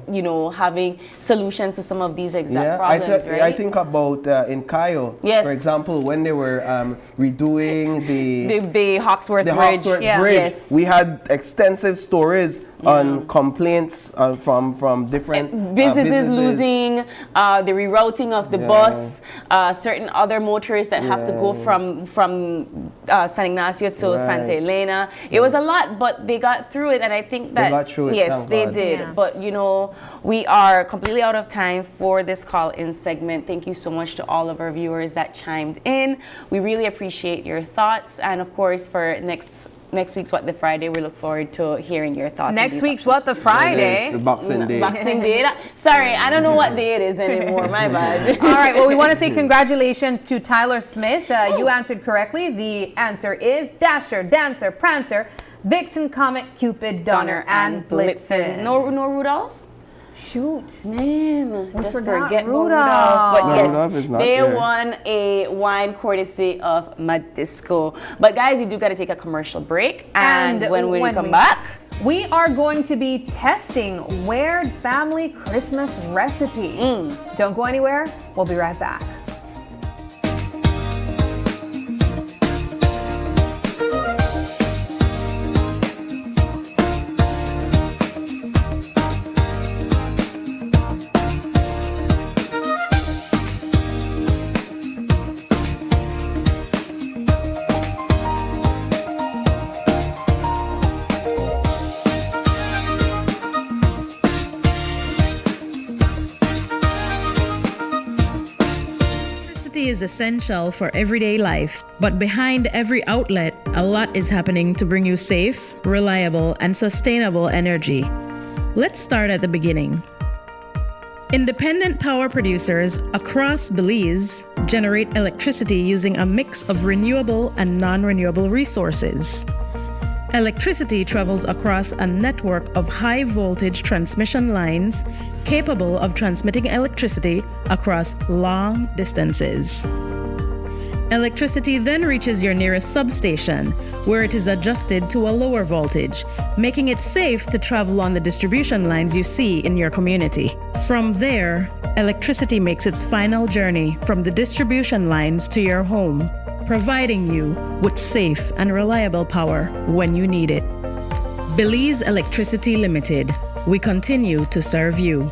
having solutions to some of these exact problems, right? I think about in Cayo, for example, when they were redoing the Hawksworth Bridge. Bridge, we had extensive stories on complaints from different businesses losing, the rerouting of the bus, certain other motorists that have to go from San Ignacio to Santa Elena. It was a lot, but they got through it, and I think that they got through it, yes, they God. did. Yeah. But we are completely out of time for this call-in segment. Thank you so much to all of our viewers that chimed in. We really appreciate your thoughts, and of course, for next week's What the Friday, we look forward to hearing your thoughts. Next week's What the Friday? It's Boxing Day. Boxing Day. Sorry, I don't know what day it is anymore. My bad. All right, well, we want to say congratulations to Tyler Smith. You answered correctly. The answer is Dasher, Dancer, Prancer, Vixen, Comet, Cupid, Donner, and Blitzen. No Rudolph? Shoot. Man, just forgot forget Rudolph. Rudolph. But No, yes, Rudolph is not they there. won a wine courtesy of Madisco. But guys, you do got to take a commercial break. And when we come back, we are going to be testing Weird Family Christmas recipes. Don't go anywhere. We'll be right back. Electricity is essential for everyday life, but behind every outlet, a lot is happening to bring you safe, reliable, and sustainable energy. Let's start at the beginning. Independent power producers across Belize generate electricity using a mix of renewable and non-renewable resources. Electricity travels across a network of high-voltage transmission lines capable of transmitting electricity across long distances. Electricity then reaches your nearest substation, where it is adjusted to a lower voltage, making it safe to travel on the distribution lines you see in your community. From there, electricity makes its final journey from the distribution lines to your home, providing you with safe and reliable power when you need it. Belize Electricity Limited. We continue to serve you.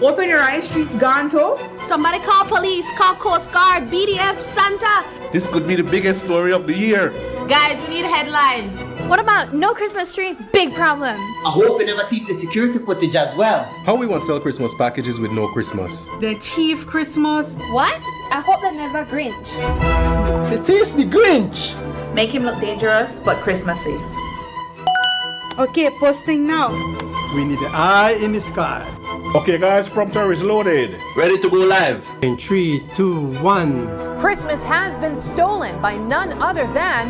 Open your eyes, streets gone too. Somebody call police, call Coast Guard, BDF, Santa. This could be the biggest story of the year. Guys, we need headlines. What about no Christmas tree? Big problem. I hope we never thief the security footage as well. How we want to sell Christmas packages with no Christmas? They thief Christmas. What? I hope they never Grinch. The thief's the Grinch. Make him look dangerous, but Christmassy. Okay, posting now. We need the eye in the sky. Okay guys, prompter is loaded. Ready to go live. In 3, 2, 1. Christmas has been stolen by none other than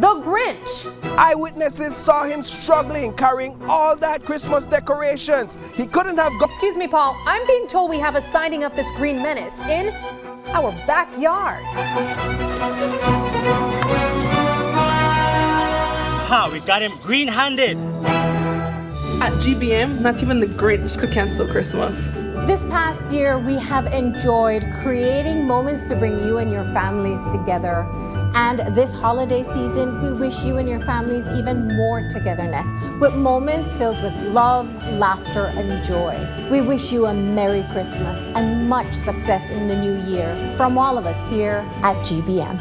the Grinch. Eyewitnesses saw him struggling, carrying all that Christmas decorations. He couldn't have gone. Excuse me, Paul. I'm being told we have a sighting of this green menace in our backyard. Ha, we got him green-handed. At GBM, not even the Grinch could cancel Christmas. This past year, we have enjoyed creating moments to bring you and your families together. And this holiday season, we wish you and your families even more togetherness, with moments filled with love, laughter, and joy. We wish you a Merry Christmas and much success in the new year from all of us here at GBM.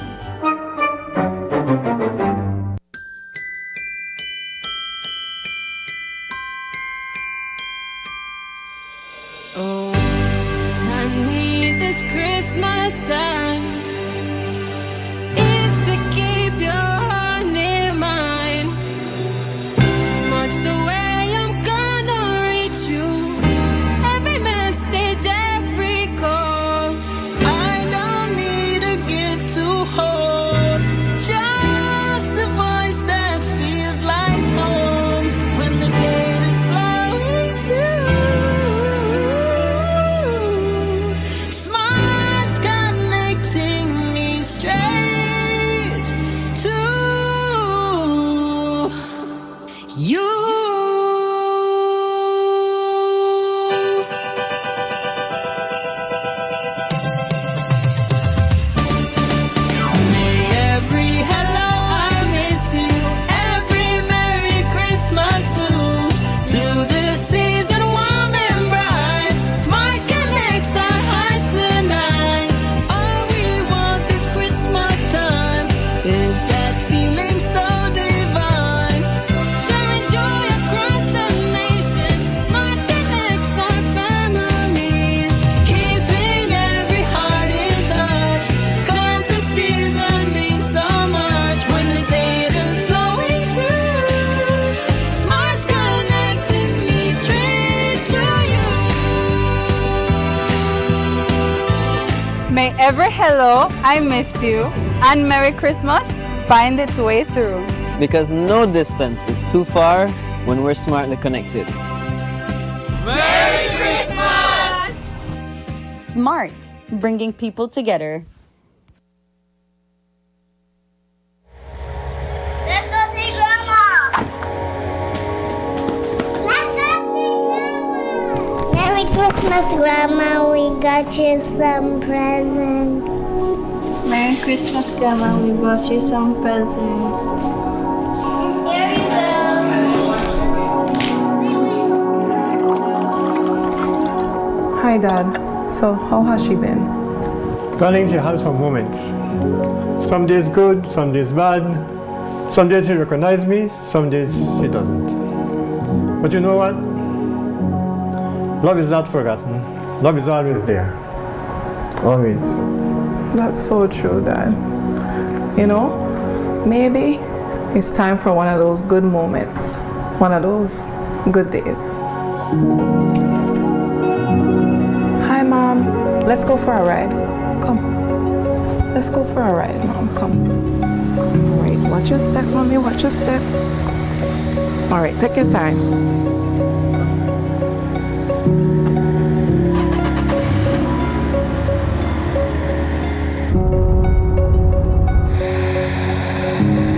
Oh, I need this Christmas time. It's to keep your heart near mine. It's much the way I'm gonna reach you. Every message, every call. I don't need a gift to hold. Just a voice that feels like home when the day is flowing through. Smart's connecting me straight to you. May every hello I miss you, every Merry Christmas too. Through the season warm and bright, Smart connects our hearts tonight. All we want this Christmas time is that feeling so divine. Sharing joy across the nation, Smart connects our families. Keeping every heart in touch, 'cause the season means so much. When the data's flowing through, Smart's connecting me straight to you. May every hello I miss you and Merry Christmas find its way through. Because no distance is too far when we're smartly connected. Merry Christmas! Smart, bringing people together. Let's go see Grandma. Let's go see Grandma. Merry Christmas, Grandma. We got you some presents. Merry Christmas, Grandma. We brought you some presents. Here you go. Hi, Dad. So, how has she been? Darling, she has some moments. Some days good, some days bad. Some days she recognizes me, some days she doesn't. But you know what? Love is not forgotten. Love is always there. Always. That's so true, Dad. You know, maybe it's time for one of those good moments, one of those good days. Hi, Mom. Let's go for a ride. Come. Let's go for a ride, Mom. Come. Wait, watch your step, Mommy. Watch your step. All right, take your time.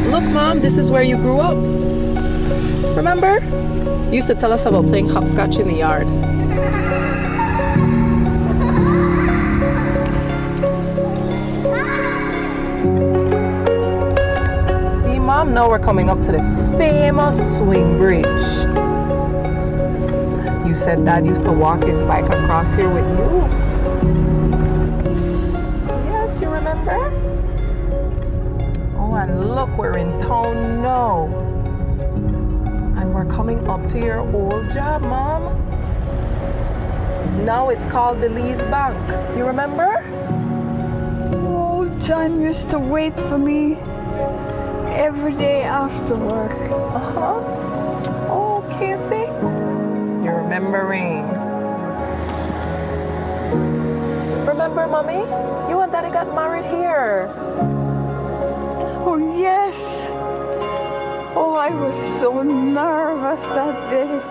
Look, Mom, this is where you grew up. Remember? You used to tell us about playing hopscotch in the yard. See, Mom, now we're coming up to the famous swing bridge. You said Dad used to walk his bike across here with you. Yes, you remember? Oh, and look, we're in town now. And we're coming up to your old job, Mom. Now it's called the Lee's Bank. You remember? Oh, John used to wait for me every day after work. Oh, Casey. You're remembering. Remember, Mommy? You and Daddy got married here. Oh, yes. Oh, I was so nervous that day.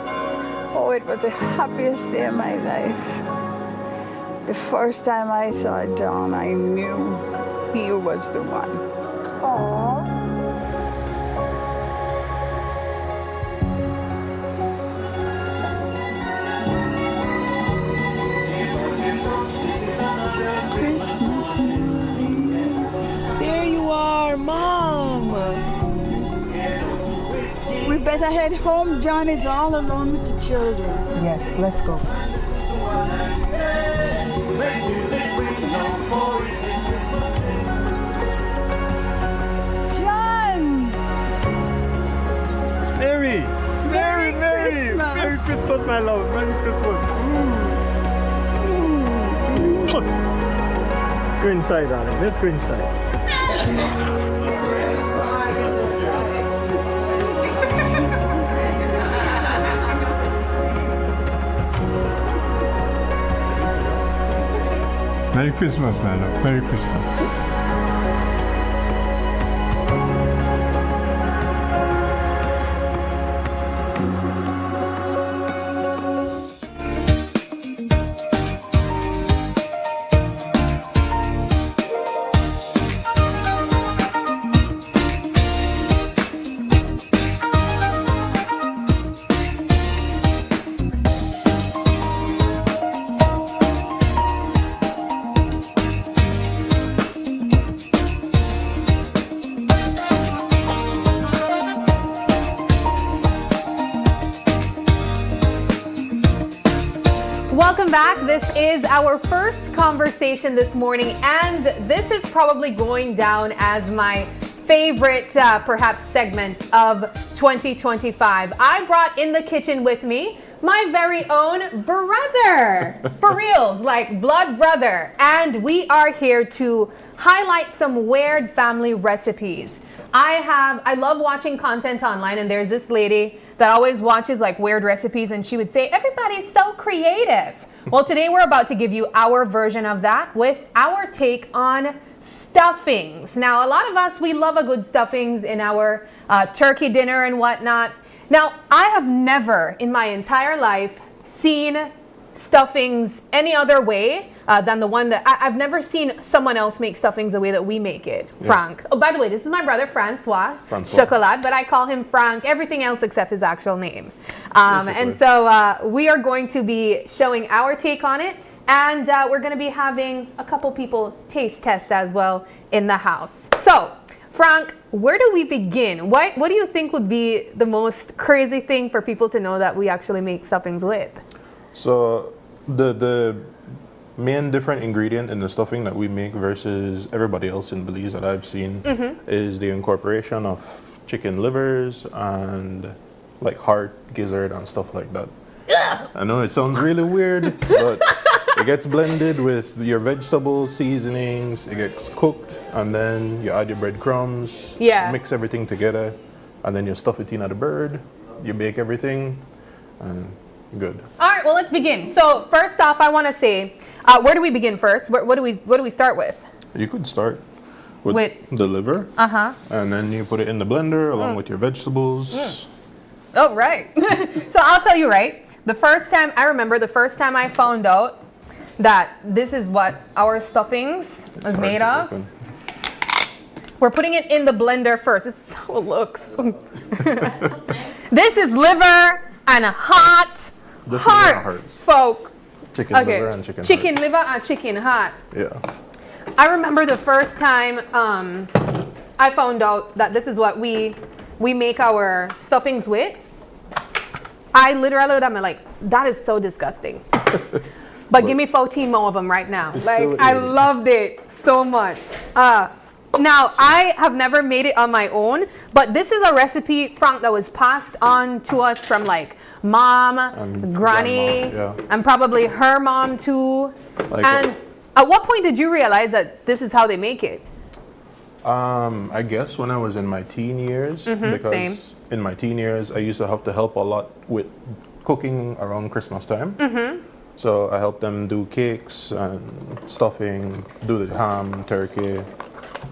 Oh, it was the happiest day of my life. The first time I saw John, I knew he was the one. Aww. There you are, Mom. We better head home. John is all alone with the children. Yes, let's go. John! Mary! Merry Christmas! Merry Christmas, my love. Merry Christmas. Let's go inside, darling. Let's go inside. Merry Christmas, my love. Merry Christmas. Welcome back. This is our first conversation this morning, and this is probably going down as my favorite, perhaps, segment of 2025. I brought in the kitchen with me my very own brother, for reals, like blood brother, and we are here to highlight some weird family recipes. I love watching content online, and there's this lady that always watches like weird recipes, and she would say, everybody's so creative. Well, today we're about to give you our version of that with our take on stuffings. Now, a lot of us, we love a good stuffings in our turkey dinner and whatnot. Now, I have never in my entire life seen stuffings any other way than the one that I've never seen someone else make stuffings the way that we make it. Yeah. Frank. Oh, by the way, this is my brother Francois. Chocolat, but I call him Frank. Everything else except his actual name. And so we are going to be showing our take on it, and we're going to be having a couple people taste test as well in the house. So, Frank, where do we begin? What do you think would be the most crazy thing for people to know that we actually make stuffings with? So the main different ingredient in the stuffing that we make versus everybody else in Belize that I've seen is the incorporation of chicken livers and like heart, gizzard, and stuff like that. I know it sounds really weird, but it gets blended with your vegetable seasonings, it gets cooked, and then you add your breadcrumbs, mix everything together, and then you stuff it in at the bird, you bake everything, and good. All right, well, let's begin. So first off, I want to say, where do we begin first? What do we start with? You could start with the liver, and then you put it in the blender along with your vegetables. Oh, right. So I'll tell you, right? I remember the first time I found out that this is what our stuffings was made of. Open. We're putting it in the blender first. This is how it looks. This is liver and a hearts, folk. Chicken liver and chicken liver and chicken heart. Yeah. I remember the first time I found out that this is what we make our stuffings with. I literally looked at me like, that is so disgusting. But give me 14 more of them right now. Like, I loved it so much. Now, I have never made it on my own, but this is a recipe, Frank, that was passed on to us from like mom, granny, and probably her mom too. And at what point did you realize that this is how they make it? I guess when I was in my teen years, because in my teen years I used to have to help a lot with cooking around Christmas time. So I helped them do cakes and stuffing, do the ham, turkey,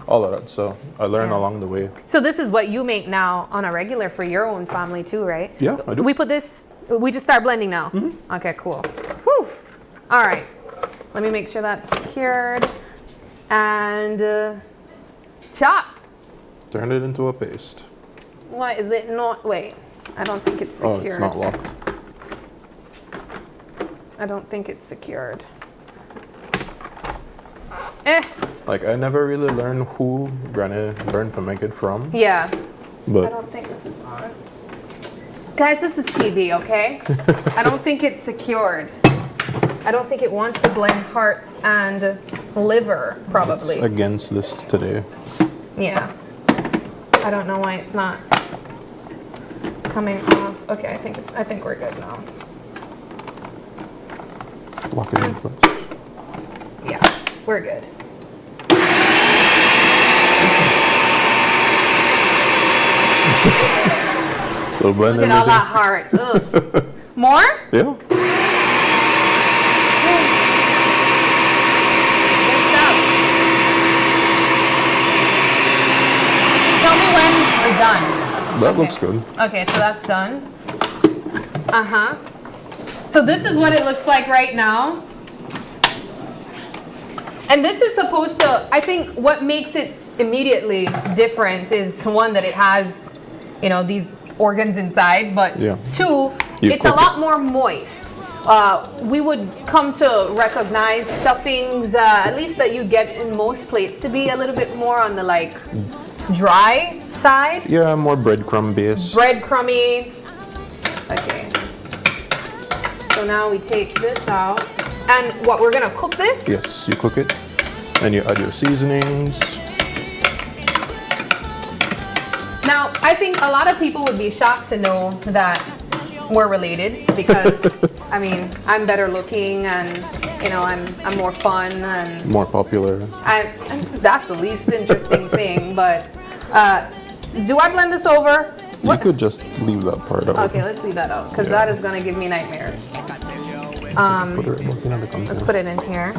all of that. So I learned along the way. So this is what you make now on a regular for your own family too, right? Yeah, I do. We just start blending now? Okay, cool. Whew. All right. Let me make sure that's secured. And chop. Turn it into a paste. Why is it not? Wait, I don't think it's secured. Oh, it's not locked. I don't think it's secured. Like, I never really learned who Granny learned to make it from. Yeah. But I don't think this is on. Guys, this is TV, okay? I don't think it's secured. I don't think it wants to blend heart and liver, probably. It's against this today. Yeah. I don't know why it's not coming off. Okay, I think we're good now. Lock it in first. Yeah, we're good. So blend Look at all that heart. Ugh. More? Yeah. Tell me when we're done. That looks good. Okay, so that's done. So this is what it looks like right now. And this is supposed to, I think what makes it immediately different is one, that it has, you know, these organs inside, but two, it's a lot more moist. We would come to recognize stuffings, at least that you get in most plates, to be a little bit more on the like dry side. Yeah, more breadcrumb based. Breadcrumby. Okay. So now we take this out. And what, we're gonna cook this? Yes, you cook it. And you add your seasonings. Now, I think a lot of people would be shocked to know that we're related because, I mean, I'm better looking and, you know, I'm more fun and more popular. That's the least interesting thing, but do I blend this over? You could just leave that part out. Okay, let's leave that out because that is going to give me nightmares. Let's put it in here.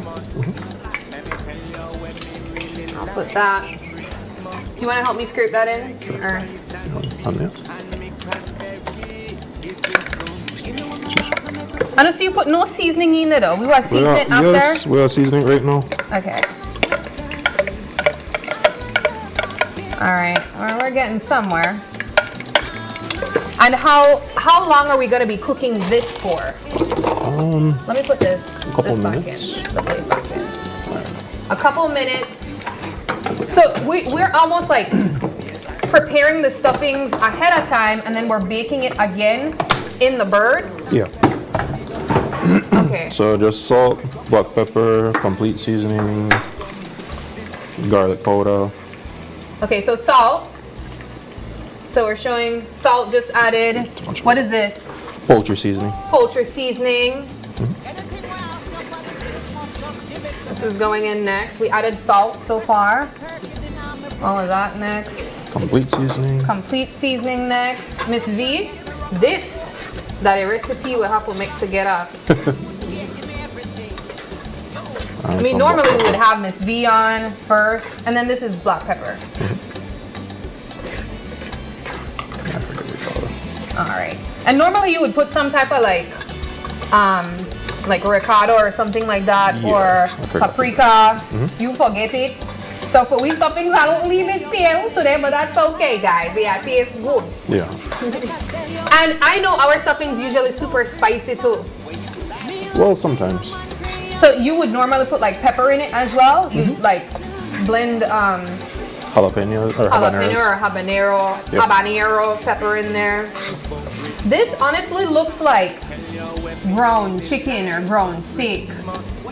I'll put that. Do you want to help me scrape that in? Sure. Or? On there. I don't see you put no seasoning in it though. We want to season it after? Yes, we are seasoning right now. Okay. All right. Well, we're getting somewhere. And how long are we going to be cooking this for? Let me put this. A couple back minutes. in. Let's put it back in. A couple minutes. So we're almost like preparing the stuffings ahead of time, and then we're baking it again in the bird. Yeah. Okay. So just salt, black pepper, complete seasoning, garlic powder. Okay, so salt. So we're showing salt just added. What is this? Poultry seasoning. Poultry seasoning. This is going in next. We added salt so far. What was that next? Complete seasoning. Complete seasoning next. Miss V, that a recipe we have to make together. I mean, normally we would have Miss V on first, and then this is black pepper. All right. And normally you would put some type of like ricotta or something like that, Yeah, or I forgot. paprika. Mhm. You forget it. So for we toppings, I don't leave it pale today, but that's okay, guys. Yeah, it tastes good. Yeah. And I know our stuffings usually super spicy too. Well, sometimes. So you would normally put like pepper in it as well. You like blend Jalapeno or jalapeno habaneros. or habanero, Yep. habanero pepper in there. This honestly looks like ground chicken or ground steak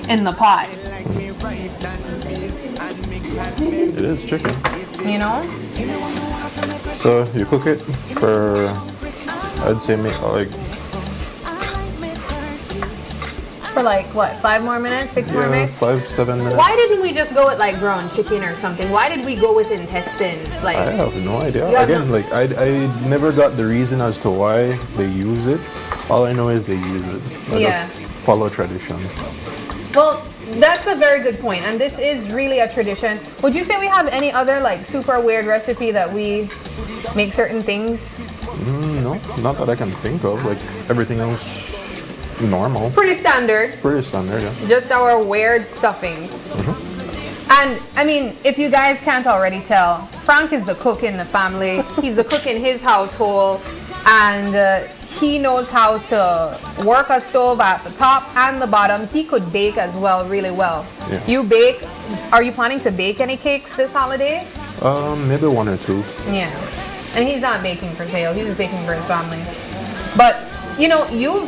in the pot. It is chicken. You know? So you cook it for, I'd say, like For like what, 5 more minutes, 6 more minutes? 5, 7 minutes. Why didn't we just go with like ground chicken or something? Why did we go with intestines? Like I have no idea. You have Again, no- like I never got the reason as to why they use it. All I know is they use it. I Yeah. just follow tradition. Well, that's a very good point, and this is really a tradition. Would you say we have any other like super weird recipe that we make certain things? No, not that I can think of. Like everything else, normal. Pretty standard, Pretty standard, yeah. just our weird stuffings. And I mean, if you guys can't already tell, Frank is the cook in the family. He's the cook in his household, and he knows how to work a stove at the top and the bottom. He could bake as well, really well. Yeah. You bake? Are you planning to bake any cakes this holiday? Maybe 1 or 2. Yeah. And he's not baking for sale. He's baking for his family. But, you know, you,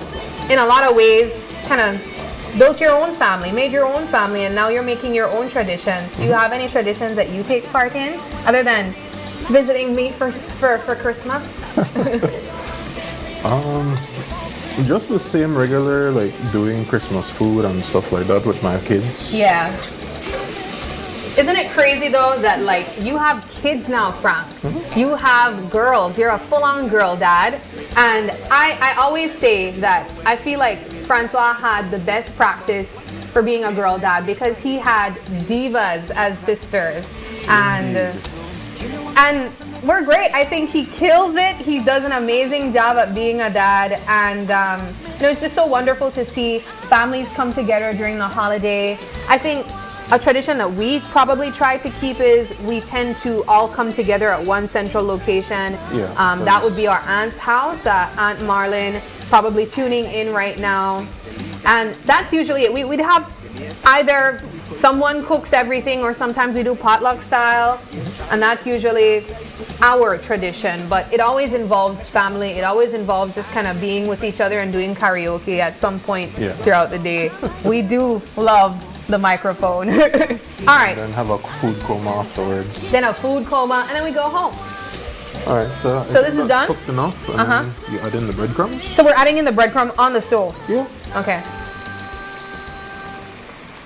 in a lot of ways, kind of built your own family, made your own family, and now you're making your own traditions. Do you have any traditions that you take part in, other than visiting me for Christmas? Just the same regular, like doing Christmas food and stuff like that with my kids. Yeah. Isn't it crazy though that like you have kids now, Frank? You have girls. You're a full-on girl dad. And I always say that I feel like Francois had the best practice for being a girl dad because he had divas as sisters. And we're great. I think he kills it. He does an amazing job at being a dad. And you know, it's just so wonderful to see families come together during the holiday. I think a tradition that we probably try to keep is we tend to all come together at one central location. Yeah, That would be our aunt's house. Aunt Marlon probably tuning in right now. And that's usually it. We'd have either someone cooks everything or sometimes we do potluck style. And that's usually our tradition. But it always involves family. It always involves just kind of being with each other and doing karaoke at some point throughout the day. We do love the microphone. All right. And then have a food coma afterwards. Then a food coma, and then we go home. All right, so I So think this is that's done? cooked enough. And Uh-huh. then you add in the breadcrumbs. So we're adding in the breadcrumb on the stove? Yeah. Okay.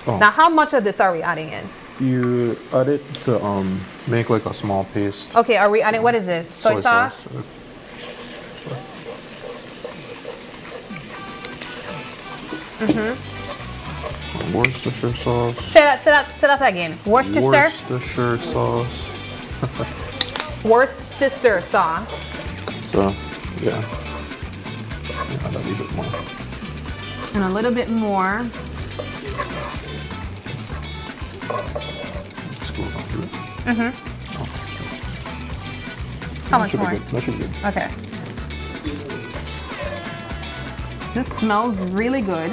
Oh. Now how much of this are we adding in? You add it to make like a small paste. Okay, are we adding, what is this? Soy sauce? Mm-hmm. Worcestershire sauce. Say that again. Worcestershire? Worcestershire sauce. Worcestershire sauce. So, yeah. Add a little bit more. And a little bit more. Mm-hmm. How much That should be more? good. That should be good. Okay. This smells really good.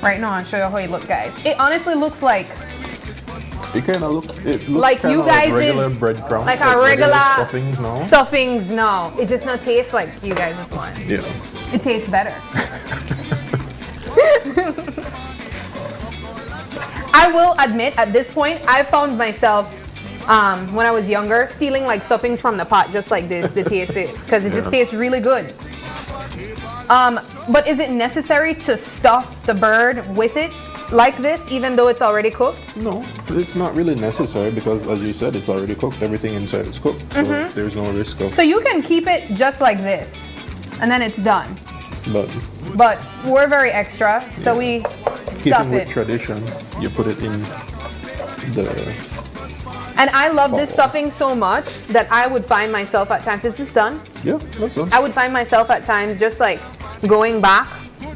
Right now, I'll show you how it looks, guys. It honestly looks like It kind of looks like you kinda guys like regular is breadcrumb. like a regular stuffings, no? Stuffings, no. It just not tastes like you guys' one. Yeah. It tastes better. I will admit, at this point, I found myself when I was younger stealing like stuffings from the pot, just like this, to taste it, because it just Yeah. tastes really good. But is it necessary to stuff the bird with it like this, even though it's already cooked? No, it's not really necessary because, as you said, it's already cooked. Everything inside is cooked, so Mhm. there's no risk of. So you can keep it just like this, and then it's done. But But we're very extra, so we stuff keeping with it. tradition, you put it in the And I love this stuffing so much that I would find myself at times, is this done? Yeah, that's done. I would find myself at times just like going back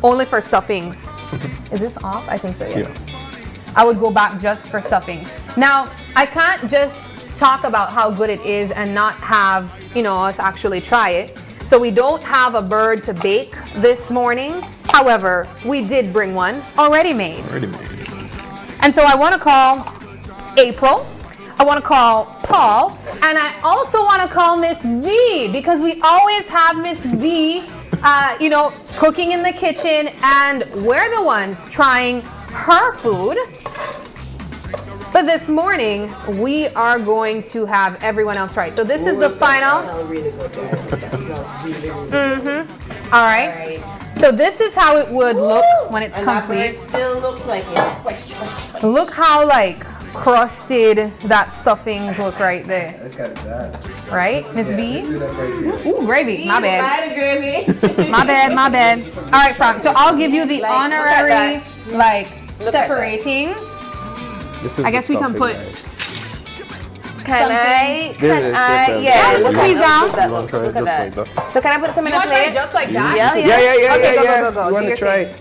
only for stuffings. Is this off? I think so, yes. Yeah. I would go back just for stuffings. Now, I can't just talk about how good it is and not have, us actually try it. So we don't have a bird to bake this morning. However, we did bring one already made. And so I want to call April. I want to call Paul, and I also want to call Miss V, because we always have Miss V, cooking in the kitchen, and we're the ones trying her food. But this morning, we are going to have everyone else try. So this is the final. All right. So this is how it would look when it's complete. Still look like it. Look how crusted that stuffings look right there. Right, Miss V? Ooh, gravy. My bad. My bad. All right, Frank. So I'll give you the honorary separating. I guess we can put. Can I? Yeah, squeeze down. Want to try it just like that? So can I put some in a plate? Just like that? Yeah. Okay, go. You want to try it?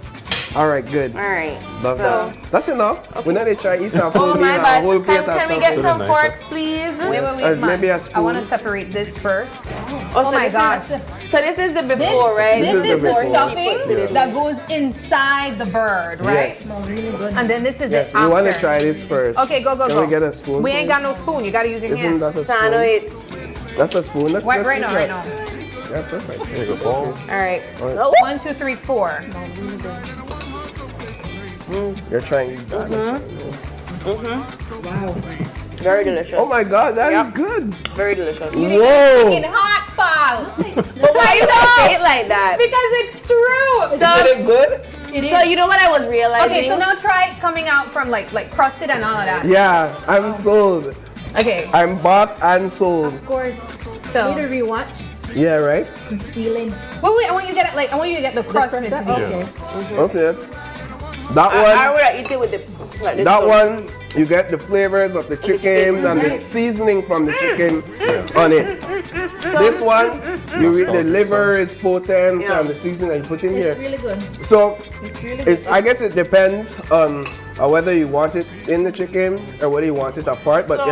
All right, good. All right. Love that. That's enough. We're not going to try eating a Oh my bad. whole plate Can we get some forks, please? Wait. Maybe a I want to separate this first. Oh my God. So this is the before, right? This is the before. stuffing that goes inside the bird, right? Yes. And then this is Yes, it we after. want to try this first. Okay, go. Can we get a spoon? We ain't got no spoon. You got to use your Isn't hands. that a Sano spoon? it. That's a spoon. Let's Right use now. that. Yeah, perfect. There you go, Paul. All right. Oh. 1, 2, 3, 4. You're trying that. Wow. Very delicious. Oh my God, that is good. Very delicious. Whoa. It's hot, Paul. But why you gonna say it like that? Because it's true. Is it good? So you know what I was realizing? Okay, so now try it coming out from like crusted and all of that. Yeah, I'm sold. Okay. I'm bought and sold. Of course. So Need a rewatch? Yeah, right? I'm stealing. Wait, I want you to get it I want you to get the crust, Miss V. Okay. Okay. That I one. would eat it with the like this That one. one, you get the flavors of the chicken and the seasoning from the chicken on it. This one, you eat the liver is potent and the seasoning that you put in here. It's really good. So, It's really good. I guess it depends on whether you want it in the chicken or whether you want it apart, but So-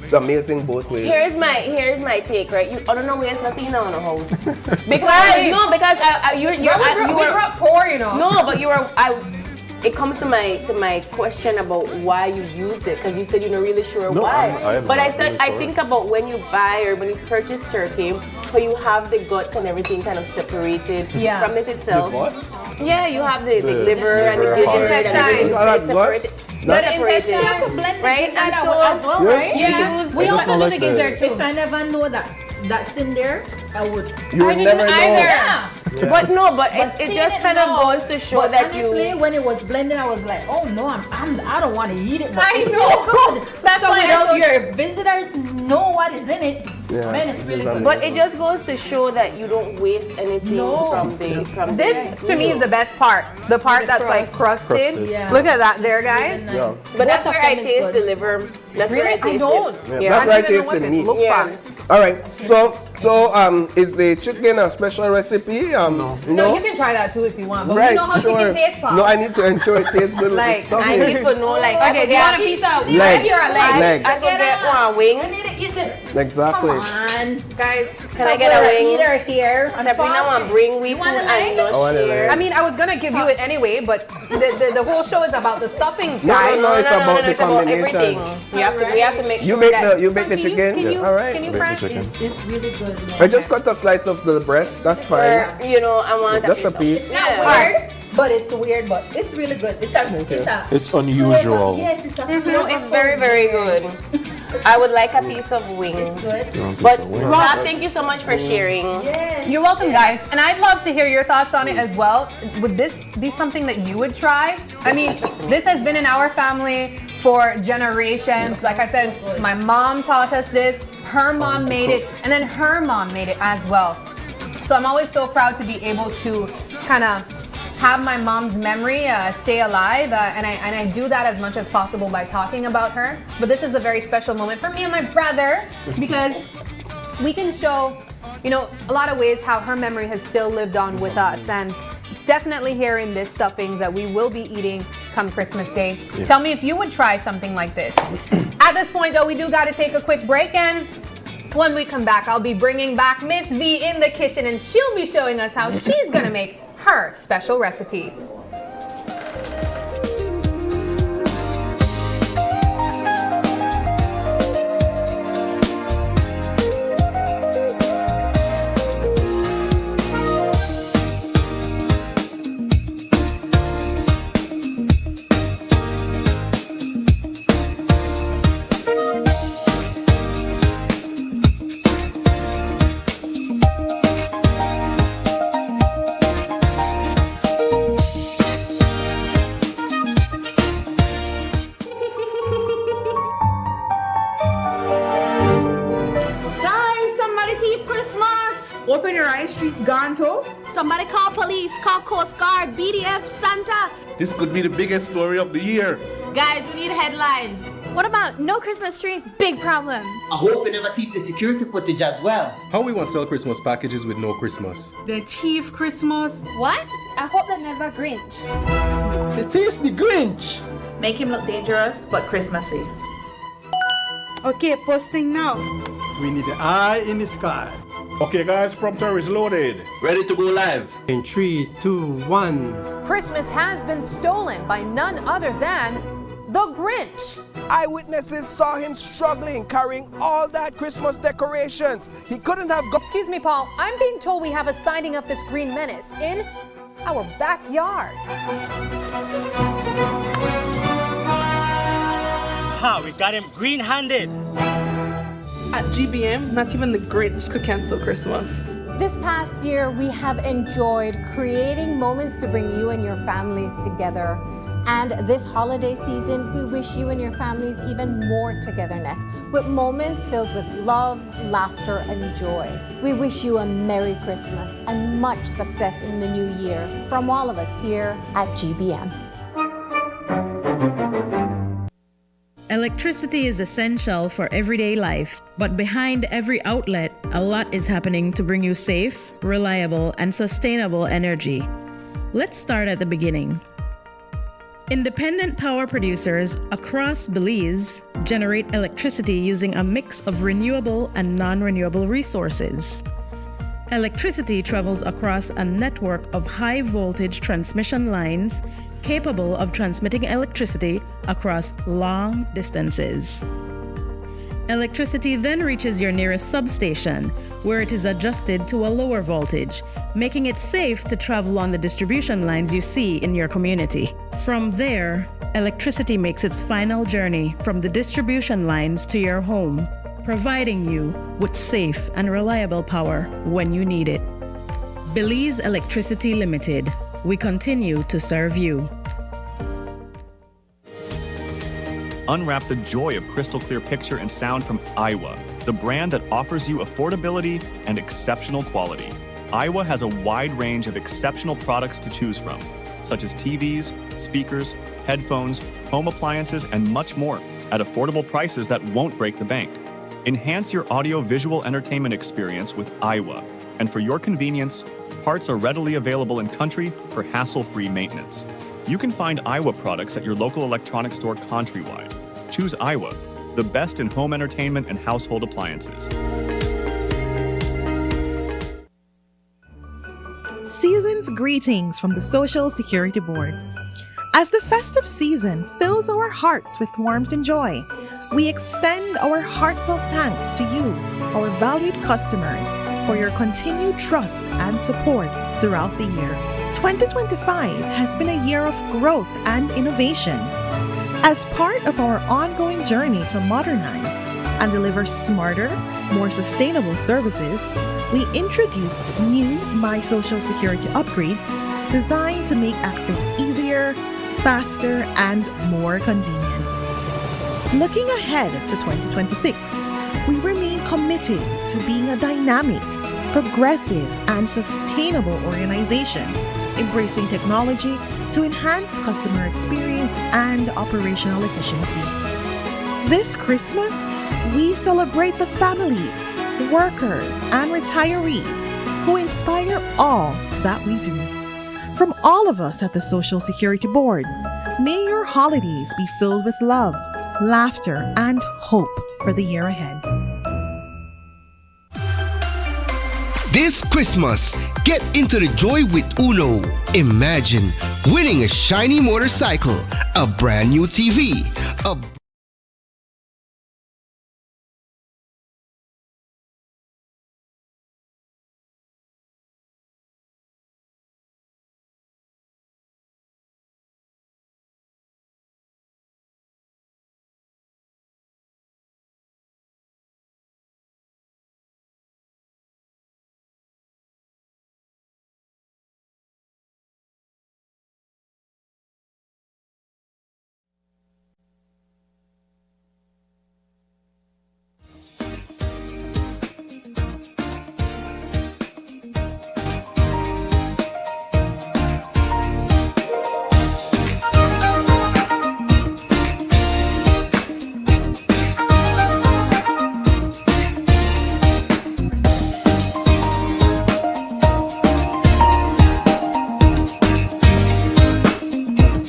they're amazing both ways. Here's my take, right? You don't know waste nothing in our house because you We're up poor, No, but it comes to my question about why you used it, because you said you're not really sure No, why. I am But not I really think about when you buy or when you purchase turkey, how you have the guts and everything kind of separated Yeah. from it itself. The what? Yeah, you have the The liver and the liver, gizzard heart. and everything Oh, that's separated. That's Separated. You have to blend the Right? gizzard And out so- as well, Yeah. right? Yeah. We I just also don't do like the the- gizzard If too. I never know that's in there, I would. You would I never didn't know. either. Yeah. But no, but it seeing just kind of now- goes to show but that honestly, you. when it was blended, I was like, oh no, I don't want to eat it. But I it's know. really good. That's so why I without told your visitors know what is in it, Yeah. man, it's really good. But it just goes to show that you don't waste anything No. from This to me is the best part. The part that's like crusted. Crusted. Yeah. Look at that there, guys. Nice. Yeah. But that's Both of where I them is taste good. the liver. That's where I Really? taste I don't. Yeah, Yeah. that's I why I don't even know taste what the it meat. looks Yeah. like. All right, so is the chicken a special recipe? No, you can try that too if you want. But Right, you know how sure. chicken tastes, Paul. No, I need to ensure it tastes good Like, with the I stuffing. need to know like Okay, do you want a piece of Leg. If you're a leg. Leg. I could get one wing. I need to eat it. Exactly. Come on, guys. Can I get a wing? Eater here. Sabrina want bring we food want a and leg? no I want a share. leg. I mean, I was gonna give you it anyway, but the whole show is about the stuffing, No, guys. no, it's about the it's about combination. everything. We have to make You sure make that you make the chicken. Can you, All right. Can you Make the French? chicken. It's really good. I just cut a slice of the breast. That's fine. or, I want Just a piece. It's not Yeah. weird, but it's weird, but it's really good. It's unusual. Yes, it's a No, it's very, very good. I would like a piece of wing. good. But Rob, thank you so much for sharing. Yes. You're welcome, guys. And I'd love to hear your thoughts on it as well. Would this be something that you would try? I mean, this has been in our family for generations. Like I said, my mom taught us this. Her mom made it, and then her mom made it as well. So I'm always so proud to be able to kind of have my mom's memory stay alive, and I do that as much as possible by talking about her. But this is a very special moment for me and my brother because we can show, you know, a lot of ways how her memory has still lived on with us, and it's definitely here in this stuffings that we will be eating come Christmas Day. Yeah. Tell me if you would try something like this. At this point, though, we do got to take a quick break, and when we come back, I'll be bringing back Miss V in the kitchen, and she'll be showing us how she's gonna make her special recipe. Open your eyes, streets gone too. Somebody call police, call Coast Guard, BDF, Santa. This could be the biggest story of the year. Guys, we need headlines. What about no Christmas tree? Big problem. I hope we never keep the security footage as well. How we want to sell Christmas packages with no Christmas? The thief Christmas. What? I hope they never Grinch. It is the Grinch. Make him look dangerous, but Christmassy. Okay, posting now. We need the eye in the sky. Okay, guys, prompter is loaded. Ready to go live. In 3, 2, 1. Christmas has been stolen by none other than the Grinch. Eyewitnesses saw him struggling, carrying all that Christmas decorations. He couldn't have gone. Excuse me, Paul. I'm being told we have a sighting of this green menace in our backyard. Ha, we got him green-handed. At GBM, not even the Grinch could cancel Christmas. This past year, we have enjoyed creating moments to bring you and your families together. And this holiday season, we wish you and your families even more togetherness, with moments filled with love, laughter, and joy. We wish you a Merry Christmas and much success in the new year from all of us here at GBM. Electricity is essential for everyday life, but behind every outlet, a lot is happening to bring you safe, reliable, and sustainable energy. Let's start at the beginning. Independent power producers across Belize generate electricity using a mix of renewable and non-renewable resources. Electricity travels across a network of high-voltage transmission lines capable of transmitting electricity across long distances. Electricity then reaches your nearest substation, where it is adjusted to a lower voltage, making it safe to travel on the distribution lines you see in your community. From there, electricity makes its final journey from the distribution lines to your home, providing you with safe and reliable power when you need it. Belize Electricity Limited. We continue to serve you. Unwrap the joy of crystal clear picture and sound from Iowa, the brand that offers you affordability and exceptional quality. Iowa has a wide range of exceptional products to choose from, such as TVs, speakers, headphones, home appliances, and much more at affordable prices that won't break the bank. Enhance your audio-visual entertainment experience with Iowa, and for your convenience, parts are readily available in country for hassle-free maintenance. You can find Iowa products at your local electronics store countrywide. Choose Iowa, the best in home entertainment and household appliances. Season's greetings from the Social Security Board. As the festive season fills our hearts with warmth and joy, we extend our heartfelt thanks to you, our valued customers, for your continued trust and support throughout the year. 2025 has been a year of growth and innovation. As part of our ongoing journey to modernize and deliver smarter, more sustainable services, we introduced new My Social Security upgrades designed to make access easier, faster, and more convenient. Looking ahead to 2026, we remain committed to being a dynamic, progressive, and sustainable organization embracing technology to enhance customer experience and operational efficiency. This Christmas, we celebrate the families, workers, and retirees who inspire all that we do. From all of us at the Social Security Board, may your holidays be filled with love, laughter, and hope for the year ahead. This Christmas, get into the joy with Uno. Imagine winning a shiny motorcycle, a brand new TV, a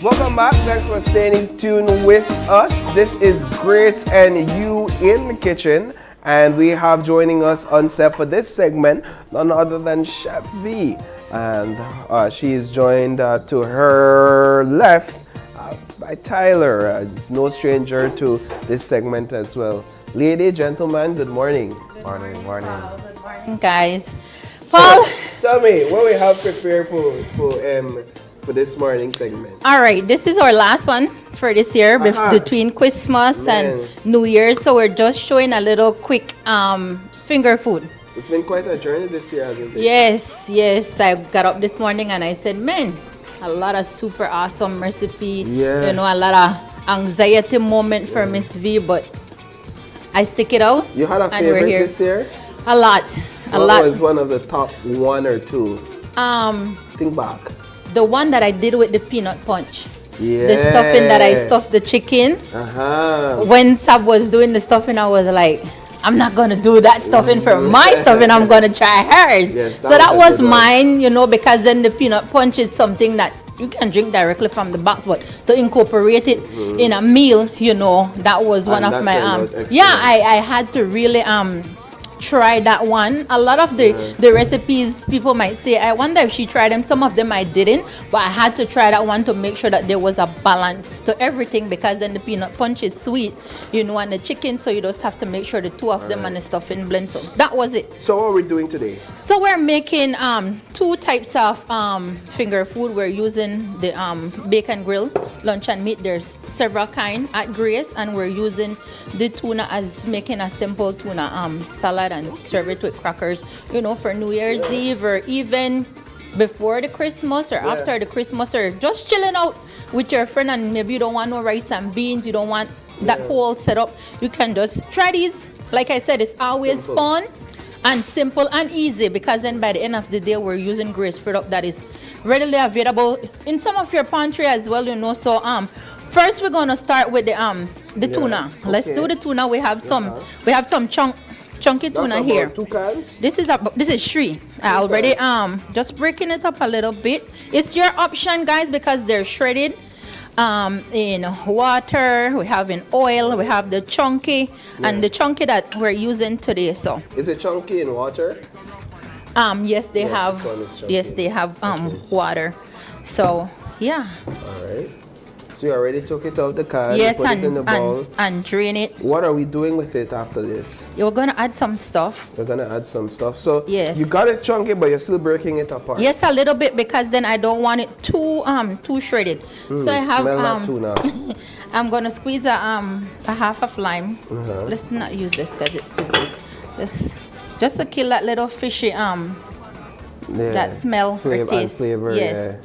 Welcome back. Thanks for staying tuned with us. This is Grace and You in the Kitchen, and we have joining us on set for this segment none other than Chef V, and she is joined to her left by Tyler. It's no stranger to this segment as well. Lady, gentlemen, good morning. Morning. Good morning, guys. So, tell me what we have prepared for this morning segment. All right, this is our last one for this year between Christmas and New Year's. So we're just showing a little quick finger food. It's been quite a journey this year, hasn't it? Yes. I got up this morning and I said, man, a lot of super awesome recipe. Yeah. You know, a lot of anxiety moment for Miss V, but I stick it out. You had a and we're favorite here. this year? A lot. What was one of the top one or two? Think back. The one that I did with the peanut punch. Yeah. The stuffing that I stuffed the chicken. When Sab was doing the stuffing, I was like, I'm not going to do that stuffing for my stuffing. I'm going to try hers. Yes, so that was mine, you know, because then the peanut punch is something that you can drink directly from the box, but to incorporate it in a meal, you know, that was one of my I had to really try that one. A lot of the recipes, people might say, I wonder if she tried them. Some of them I didn't, but I had to try that one to make sure that there was a balance to everything, because then the peanut punch is sweet, you know, and the chicken, so you just have to make sure the two of them and the stuffing blend. So that was it. So what are we doing today? So we're making two types of finger food. We're using the bacon grill lunch and meat. There's several kinds at Grace, and we're using the tuna as making a simple tuna salad and serve it with crackers, you know, for New Year's Eve, or even before the Christmas or after the Christmas, or just chilling out with your friend, and maybe you don't want no rice and beans, you don't want that whole setup. You can just try these. Like I said, it's always fun and simple and easy, because then by the end of the day we're using Grace product that is readily available in some of your pantry as well, you know. So first we're going to start with the tuna. Let's do the tuna. We have some chunky tuna here. 2 cans? This is 3. I already just breaking it up a little bit. It's your option, guys, because they're shredded in water, we have in oil, we have the chunky, and the chunky that we're using today. So is it chunky in water? Yes, they have. Yes, they have water. So yeah. All right. So you already took it out the can, yes, put it in the bowl. And drain it. What are we doing with it after this? You're gonna add some stuff. We're gonna add some stuff. So yes, you got it chunky, but you're still breaking it apart. Yes, a little bit, because then I don't want it too shredded. So I have smell that tuna. I'm gonna squeeze a half of lime. Let's not use this because it's too big. Just to kill that little fishy that smell or taste. Flavor, yes.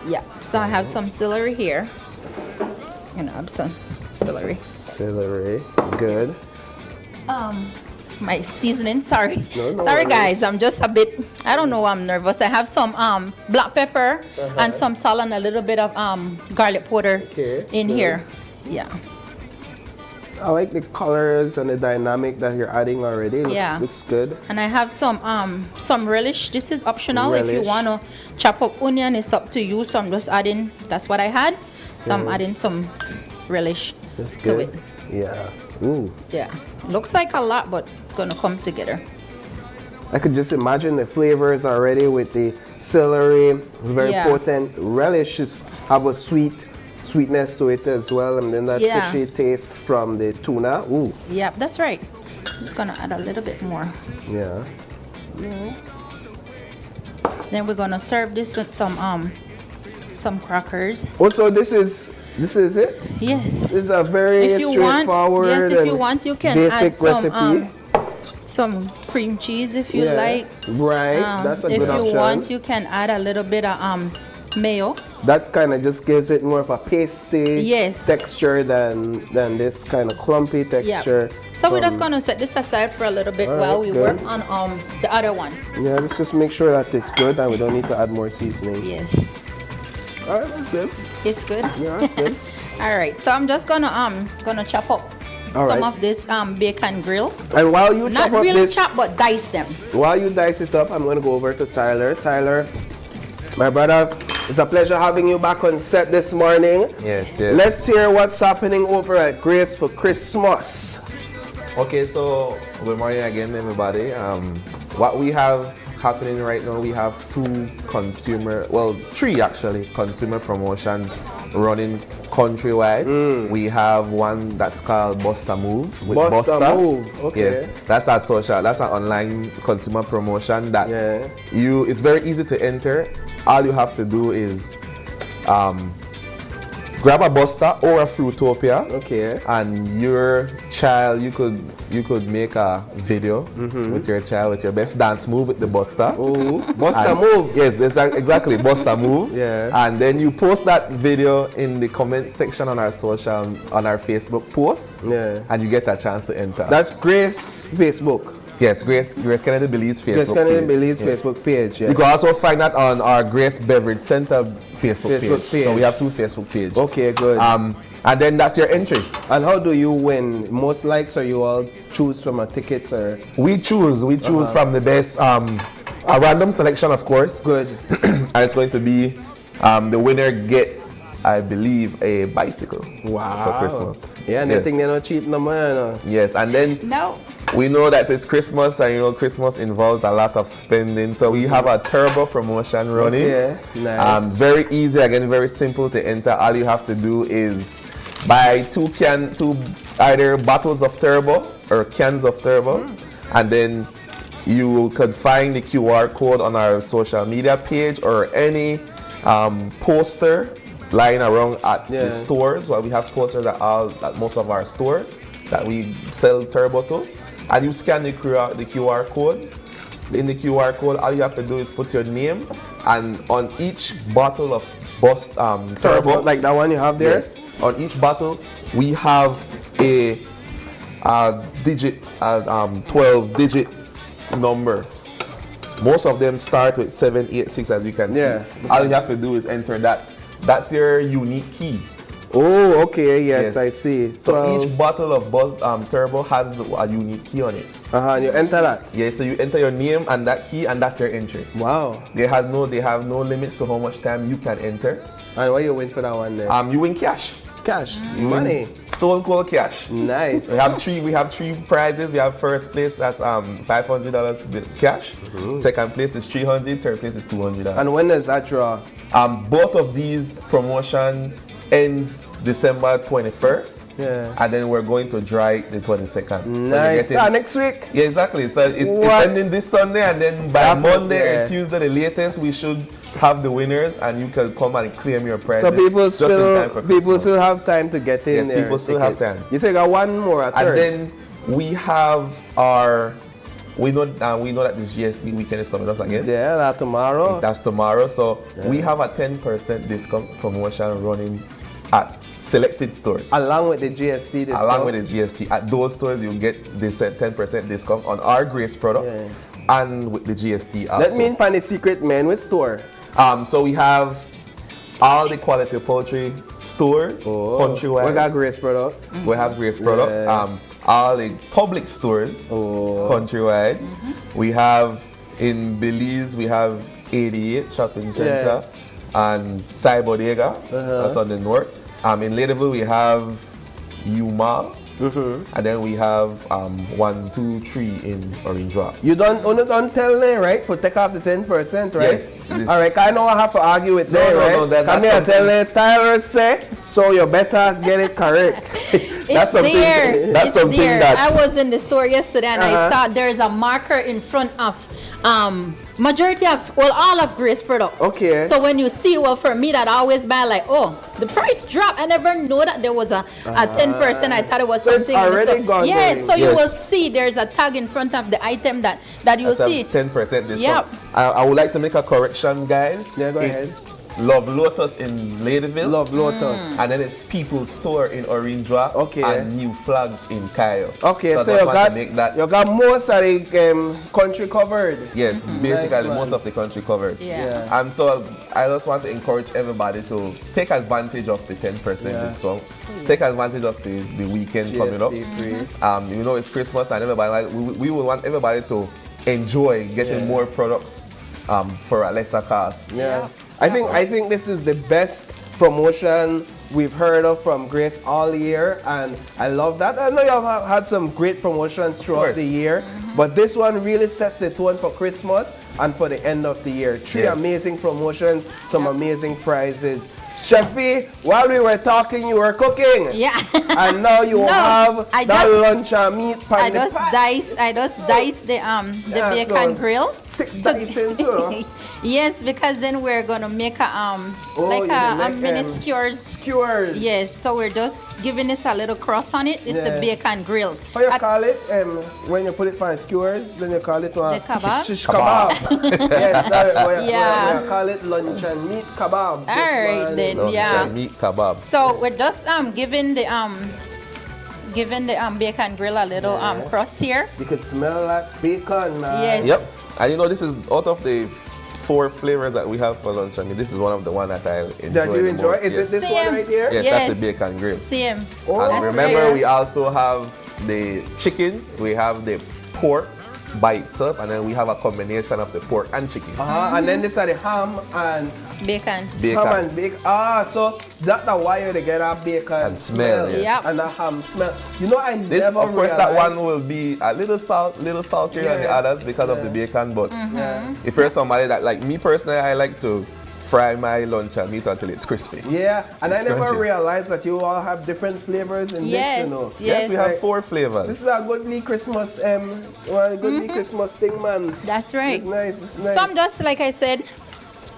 Yeah. So I have some celery here. You know, I have some celery. Celery, good. my seasoning. Sorry. No Sorry, worries. guys. I'm just a bit, I don't know, I'm nervous. I have some black pepper and some salt and a little bit of garlic powder in good. here. Yeah. I like the colors and the dynamic that you're adding already. Looks good. And I have some relish. This is optional. If you Relish. want to chop up onion, it's up to you. So I'm just adding, that's what I had. So I'm adding some relish That's to good. it. Yeah. Ooh. Yeah. Looks like a lot, but it's going to come together. I could just imagine the flavors already with the celery, very Yeah. potent. Relishes have a sweetness to it as well, and then that fishy taste from the tuna. Ooh. Yeah, that's right. Just going to add a little bit more. Yeah. Then we're going to serve this with some crackers. Also, this is it? Yes. This is a very If you straightforward want, yes, if you and want, you can basic add recipe. some cream cheese if you Yeah. like. Right, that's a good If you option. want, you can add a little bit of mayo. That kind of just gives it more of a pasty Yes. texture than this kind of clumpy texture. So we're just from- going to set this aside for a little bit All while right, we good. work on the other one. Yeah, let's just make sure that it's good and we don't need to add more seasoning. Yes. All right, that's good. It's good. Yeah, that's good. All right. So I'm just gonna chop up All some right. of this bacon grill. And while you Not chop up really this, chop, but dice them. while you dice it up, I'm going to go over to Tyler. Tyler, my brother, it's a pleasure having you back on set this morning. Yes, yes. Let's hear what's happening over at Grace for Christmas. Okay, so good morning again, everybody. What we have happening right now, we have three actually, consumer promotions running countrywide. We have one that's called Buster Move with Buster Buster. Move, okay. Yes, that's an online consumer promotion that it's very easy to enter. All you have to do is grab a Buster or a Fruitopia. Okay. And your child, you could make a video with your child with your best dance move with the Buster. Oh, Buster And- Move. Yes, exactly, Buster Move. Yeah. And then you post that video in the comment section on our Facebook post. Yeah. And you get a chance to enter. That's Grace Facebook. Yes, Grace Kennedy Belize Facebook Grace Kennedy page. Belize Yes. Facebook page. Yeah. You can also find that on our Grace Beverage Center Facebook page. So we have two Facebook pages. Okay, good. And then that's your entry. And how do you win? Most likes, or you all choose from a tickets, or? We choose from the best, a random selection, of course. Good. And it's going to be, the winner gets, I believe, a bicycle. Wow. For Christmas. Yeah, and Yes. they think they're not cheap no more, you know. Yes, and then No. we know that it's Christmas, and Christmas involves a lot of spending. So we have a turbo promotion running. Okay, nice. Very easy, again, very simple to enter. All you have to do is buy two either bottles of turbo or cans of turbo, and then you could find the QR code on our social media page or any poster lying around at the stores. Well, we have posters at most of our stores that we sell turbo to, and you scan the QR code. In the QR code, all you have to do is put your name, and on each bottle of turbo, like that one you have there. Yes, on each bottle we have a 12-digit number. Most of them start with 786, as you can see. All you have to do is enter that. That's your unique key. Oh, okay, yes, I see. So each bottle of turbo has a unique key on it. And you enter that? Yeah, so you enter your name and that key, and that's your entry. Wow. They have no limits to how much time you can enter. And what you win for that one then? You win cash. Cash, You money. win Stone cold cash. Nice. We have three prizes. We have first place, that's $500 cash. Second place is $300. Third place is $200. And when does that draw? Both of these promotion ends December 21st. Yeah. And then we're going to dry the 22nd. Nice. Next week? Yeah, exactly. So it's ending this Sunday, and then by Monday or Tuesday, the latest, we should have the winners, and you can come and claim your prizes. So people just in time for still have time to get in. Yes, there. people still have time. You say you got one more, a third. And then we have we know that this GST weekend is coming up again. Yeah, that's tomorrow. That's tomorrow. So we have a 10% discount promotion running at selected stores. Along with the GST discount. Along with the GST. At those stores, you get this 10% discount on our Grace products and with the GST also. Let me find a secret man with store. So we have all the quality poultry stores countrywide. We got Grace products. We have Grace products. All the public stores countrywide. We have in Belize, we have 88 shopping center and Cybodega, that's on the north. In Ladyville, we have Yuma, and then we have 1, 2, 3 in Orange Rock. You don't tell them, right? For take off the 10%, right? Yes. All right, I know I have to argue with them, right? No, that's come here, tell them, Tyler say, so you better get it correct. That's something that I was in the store yesterday and I saw there's a marker in front of majority of, all of Grace products. Okay. So when you see, for me that I always buy like, the price dropped. I never know that there was a 10%. I thought it was something. Already gone. Yes, so you will see there's a tag in front of the item that you'll see. 10% discount. Yep. I would like to make a correction, guys. Yeah, go ahead. Love Lotus in Ladyville. Love Lotus. And then it's People's Store in Orange Rock. And New Flags in Cayo. Okay, so you got most of the country covered. Yes, basically most of the country covered. And so I just want to encourage everybody to take advantage of the 10% discount. Take advantage of the weekend coming up. You know, it's Christmas and everybody we will want everybody to enjoy getting more products for a lesser cost. I think this is the best promotion we've heard of from Grace all year, and I love that. I know you have had some great promotions throughout the year, but this one really sets the tone for Christmas and for the end of the year. 3 amazing promotions, some amazing prizes. Chefy, while we were talking, you were cooking. Yeah. And now you have that lunch and meat. I just dice the bacon grill. Yes, because then we're gonna make a mini skewers. Skewers. Yes, so we're just giving this a little cross on it. It's the bacon grill. How you call it? When you put it for skewers, then you call it the kebab. Shish kebab. Yes, that's we call it lunch and meat kebab. All right then, lunch and meat kebab. So we're just giving the bacon grill a little crust here. You can smell that bacon, man. Yes. Yep. And you know, this is out of the 4 flavors that we have for lunch. I mean, this is one of the one that I enjoy. That you enjoy? Most. Is it this one right here? Yes, that's the bacon grill. Same. And remember, we also have the chicken. We have the pork by itself, and then we have a combination of the pork and chicken. And then this are the ham and bacon. Ham and bacon. So that's why you get a bacon and smell. Yep. And a ham smell. You know, I this, never of course, realized. that one will be a little saltier than the others because of the bacon. But if you're somebody that, like me personally, I like to fry my lunch and meat until it's crispy. Yeah, and it's I never crunchy. realized that you all have different flavors in this, you know. Yes, we have 4 flavors. This is a goodly Christmas, Christmas thing, man. That's right. It's nice, it's nice. So I'm just, like I said,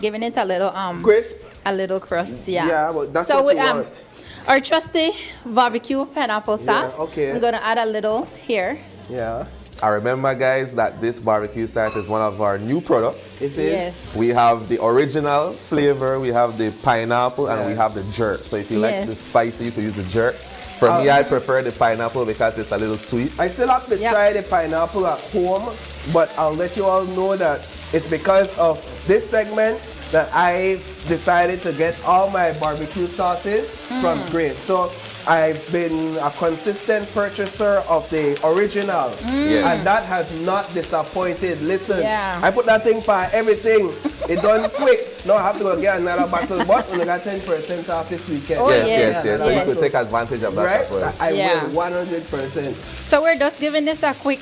giving it a little crisp, a little crust. Yeah, but that's what you want. Our trusty barbecue pineapple sauce. Okay. I'm gonna add a little here. Yeah. I remember, guys, that this barbecue sauce is one of our new products. It is. Yes. We have the original flavor, we have the pineapple, and we have the jerk. So if you like the spicy, you can use the jerk. For me, I prefer the pineapple because it's a little sweet. I still have to try the pineapple at home, but I'll let you all know that it's because of this segment that I decided to get all my barbecue sauces from Grace. So I've been a consistent purchaser of the original, and that has not disappointed. Listen, I put that thing for everything. It done quick. Now I have to go get another bottle, but we got 10% off this weekend. Oh, yes. So you could take advantage of that. Right? As well. I will 100%. So we're just giving this a quick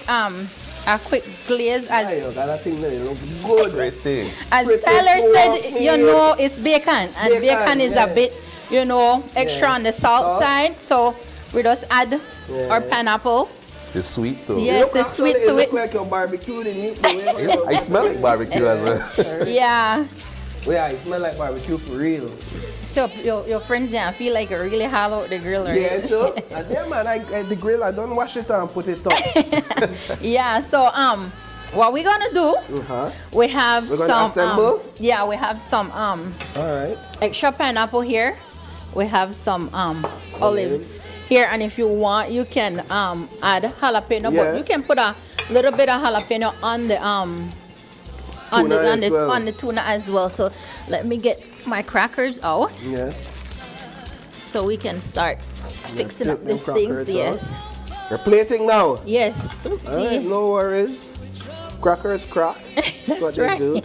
glaze as that thing looks good. Great thing. As Tyler said, you know, it's bacon, and bacon is a bit, you know, extra on the salt side. So we just add our pineapple. It's sweet too. Yes, it's sweet to it. It looks like your barbecue, didn't it? I smell like barbecue as well. Yeah. Yeah, it smells like barbecue for real. So your friends there feel like you really hollow the grill, right? Yeah, sure. Yeah, man, the grill, I don't wash it and put it up. Yeah, so what we're gonna do, we have we're gonna assemble? we have some all right, extra pineapple here we have some olives here, and if you want, you can add jalapeno, but you can put a little bit of jalapeno on the on the tuna as well. So let me get my crackers out. Yes. So we can start fixing up these things. Yes. You're plating now. Yes. Oopsie. Right, no worries. Crackers crack. That's right.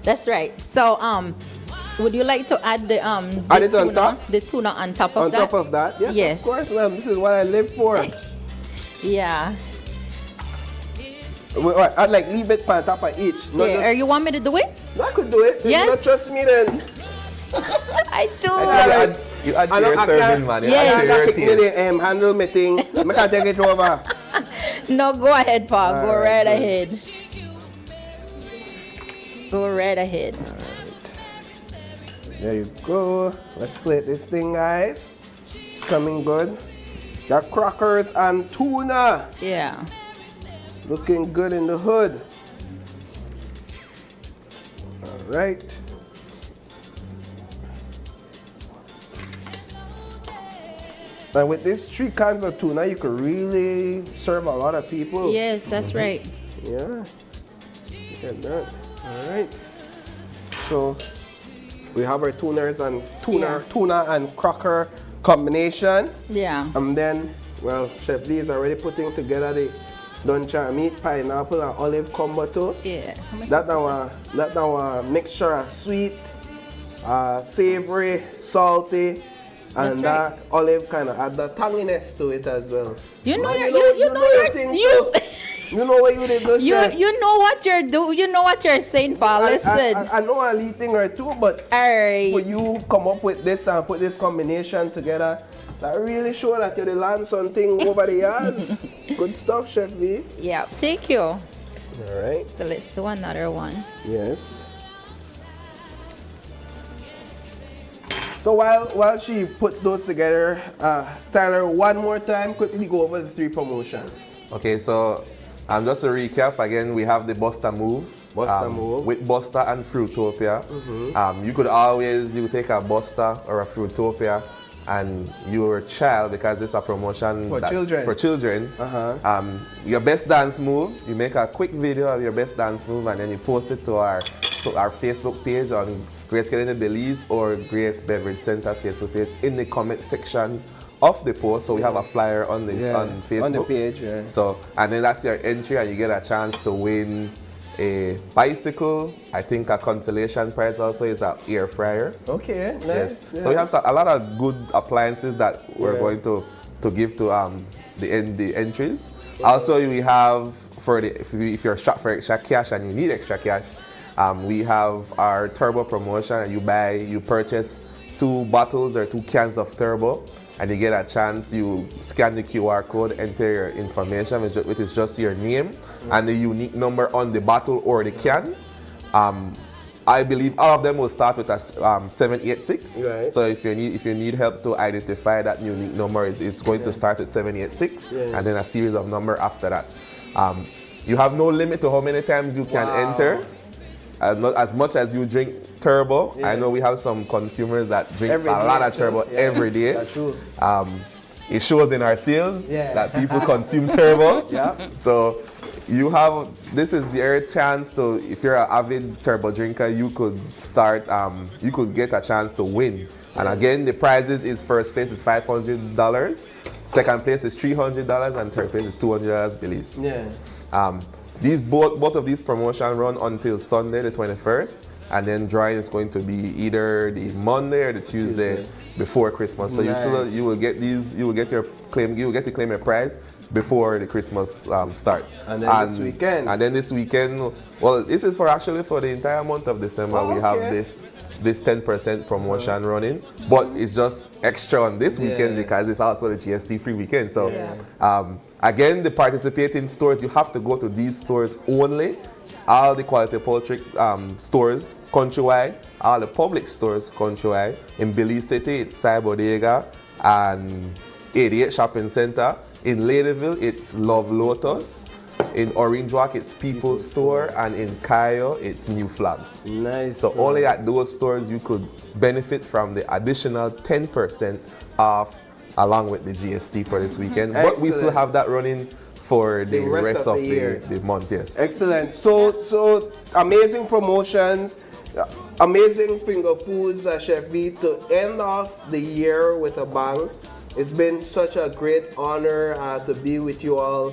That's right. So would you like to add the tuna on top of that? On top of that? Yes. Of course, ma'am. This is what I live for. Yeah. I'd like leave it on top of each. Yeah. You want me to do it? I could do it. Yes. You don't trust me then. I do. You add your serving, man. I can't handle my thing. I can take it over. No, go ahead, Paul. Go right ahead. Go right ahead. There you go. Let's plate this thing, guys. Coming good. Got crackers and tuna. Yeah. Looking good in the hood. All right. And with these 3 cans of tuna, you could really serve a lot of people. Yes, that's right. Yeah. Look at that. All right. So we have our tuna and cracker combination. Yeah. And then, well, Chef Lee is already putting together the duncha meat, pineapple, and olive combo too. Yeah. That our mixture of sweet, savory, salty, and that olive kind of add the tanginess to it as well. You know You know what you did, though, Chef. You know what you're doing. You know what you're saying, Paul. Listen. I know a little thing or two, but for you come up with this and put this combination together, that really show that you learn something over the years. Good stuff, Chef V. Yeah, thank you. All right. So let's do another one. Yes. So while she puts those together, Tyler, one more time, quickly go over the 3 promotions. Okay, so just to recap, again, we have the Buster Move. With Buster and Fruitopia. You could take a Buster or a Fruitopia and your child, because it's a promotion for children. Your best dance move, you make a quick video of your best dance move and then you post it to our Facebook page on Grace Kelly Belize or Grace Beverage Center Facebook page in the comment section of the post. So we have a flyer on this on Facebook. On the page, yeah. So, and then that's your entry and you get a chance to win a bicycle. I think a consolation prize also is an air fryer. Okay, nice. Yes. Yeah. So we have a lot of good appliances that we're going to give to the entries. Also, we have if you're strapped for extra cash and you need extra cash, we have our turbo promotion, and you purchase 2 bottles or 2 cans of turbo, and you get a chance. You scan the QR code, enter your information, which is just your name and the unique number on the bottle or the can. I believe all of them will start with a 786. Right. So if you need help to identify that unique number, it's going to start at 786, and then a series of number after that. You have no limit to how many times you can enter. As much as you drink turbo. I know we have some consumers that drink a lot of turbo every day. That's true. It shows in our sales that people consume turbo. So this is your chance to, if you're an avid turbo drinker, you could start, you could get a chance to win. And again, the prizes is first place is $500, second place is $300, and third place is $200, Belize. Both of these promotions run until Sunday the 21st, and then drawing is going to be either the Monday or the Tuesday before Christmas. So you will get to claim your prize before the Christmas starts. And then this weekend. Well, this is for the entire month of December. We have this 10% promotion running, but it's just extra on this weekend because it's also the GST free weekend. So again, the participating stores, you have to go to these stores only. All the Quality Poultry stores countrywide, all the public stores countrywide. In Belize City, it's Sai Bodega and 88 Shopping Center. In Ladyville, it's Love Lotus. In Orange Walk, it's People's Store, and in Cayo, it's New Flags. Nice. So only at those stores you could benefit from the additional 10% off along with the GST for this weekend. But we still have that running for the rest of the month, yes. Excellent. So amazing promotions, amazing finger foods, Chef V, to end off the year with a bang. It's been such a great honor to be with you all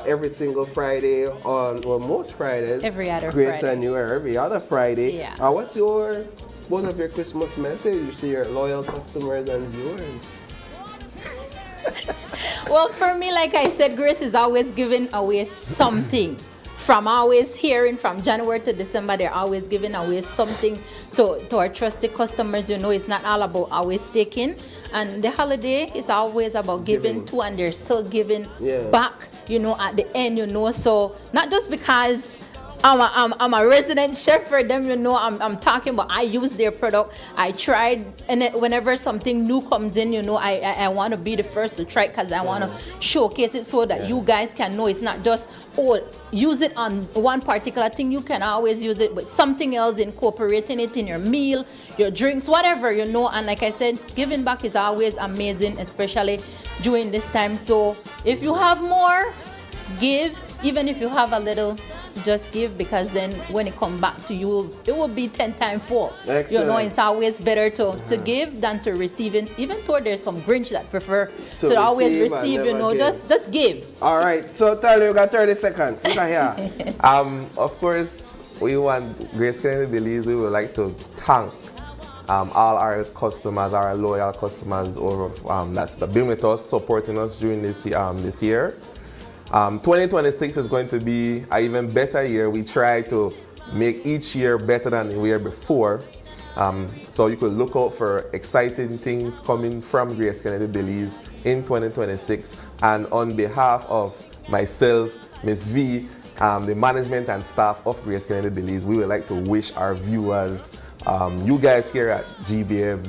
every single Friday most Fridays. Every other Grace Friday. and you are every other Friday. Yeah. What's one of your Christmas message to your loyal customers and viewers? Well, for me, like I said, Grace is always giving away something. From always hearing from January to December, they're always giving away something to our trusted customers. You know, it's not all about always taking. And the holiday is always about giving too, and they're still giving back, you know, at the end, you know. So not just because I'm a resident chef for them, you know, I'm talking about I use their product. I tried, and whenever something new comes in, you know, I want to be the first to try it because I want to showcase it so that you guys can know it's not just, oh, use it on one particular thing. You can always use it with something else, incorporating it in your meal, your drinks, whatever, you know. And like I said, giving back is always amazing, especially during this time. So if you have more, give. Even if you have a little, just give, because then when it comes back to you, it will be 10 times full. Excellent. You know, it's always better to give than to receive. And even though there's some Grinch that prefer to always receive, you know, just give. All right, so tell you got 30 seconds. Look at here. Of course, we want Grace Kennedy Belize. We would like to thank all our customers, our loyal customers over that's been with us, supporting us during this year. 2026 is going to be an even better year. We try to make each year better than the year before. So you could look out for exciting things coming from Grace Kennedy Belize in 2026. And on behalf of myself, Ms. V, the management and staff of Grace Kennedy Belize, we would like to wish our viewers, you guys here at GBM,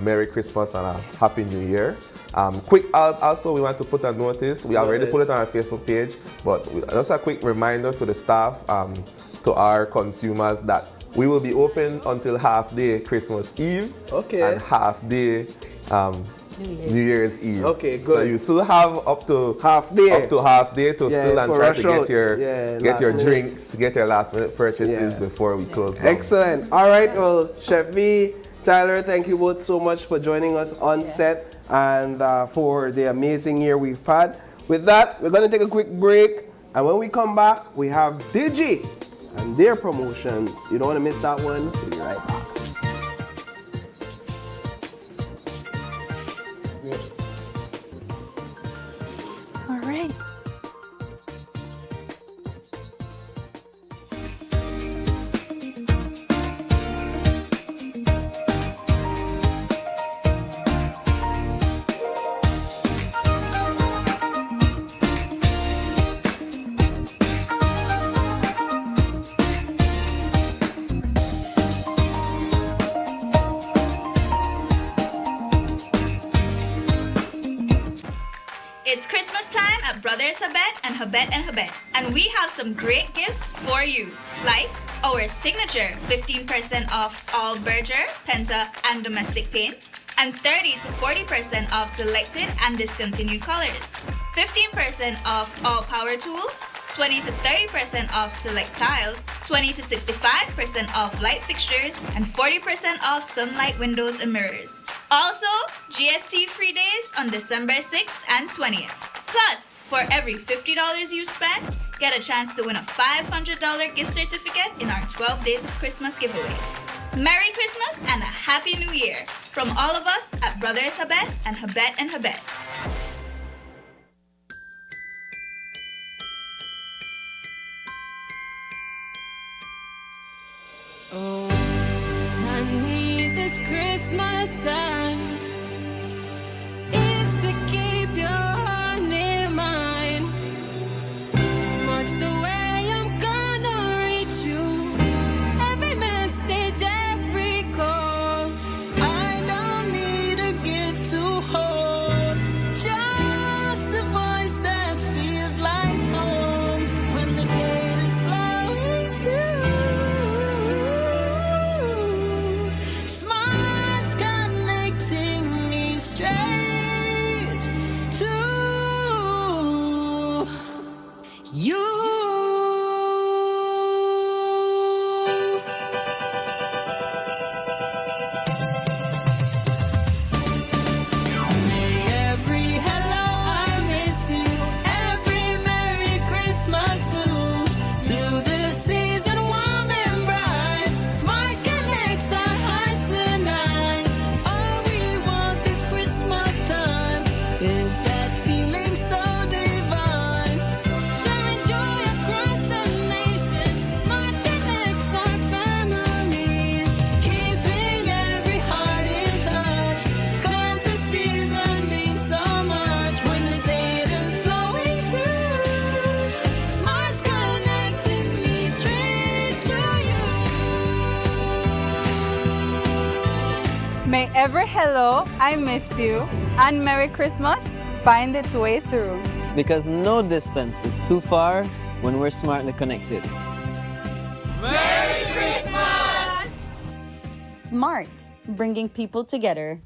Merry Christmas and a Happy New Year. Also, we want to put a notice. We already put it on our Facebook page, but just a quick reminder to the staff, to our consumers, that we will be open until half day Christmas Eve and half day New Year's Eve. Okay, good. So you still have up to half day to still and try to get your drinks, get your last minute purchases before we close down. Excellent. All right, well, Chef V, Tyler, thank you both so much for joining us on set and for the amazing year we've had. With that, we're going to take a quick break, and when we come back, we have Digi and their promotions. You don't want to miss that one. We'll be right back. All right. It's Christmas time at Brothers Habet and Habet, and we have some great gifts for you, like our signature 15% off all Berger, Penta, and domestic paints, and 30 to 40% off selected and discontinued colors, 15% off all power tools, 20 to 30% off select tiles, 20 to 65% off light fixtures, and 40% off sunlight windows and mirrors. Also, GST free days on December 6th and 20th. Plus, for every $50 you spend, get a chance to win a $500 gift certificate in our 12 Days of Christmas giveaway. Merry Christmas and a Happy New Year from all of us at Brothers Habet and Habet. Oh, I need this Christmas time. It's to keep your heart near mine. So much the way I'm gonna reach you. Every message, every call. I don't need a gift to hold. Just a voice that feels like home. every hello, I miss you, and Merry Christmas find its way through. Because no distance is too far when we're smartly connected. Merry Christmas! Smart, bringing people together.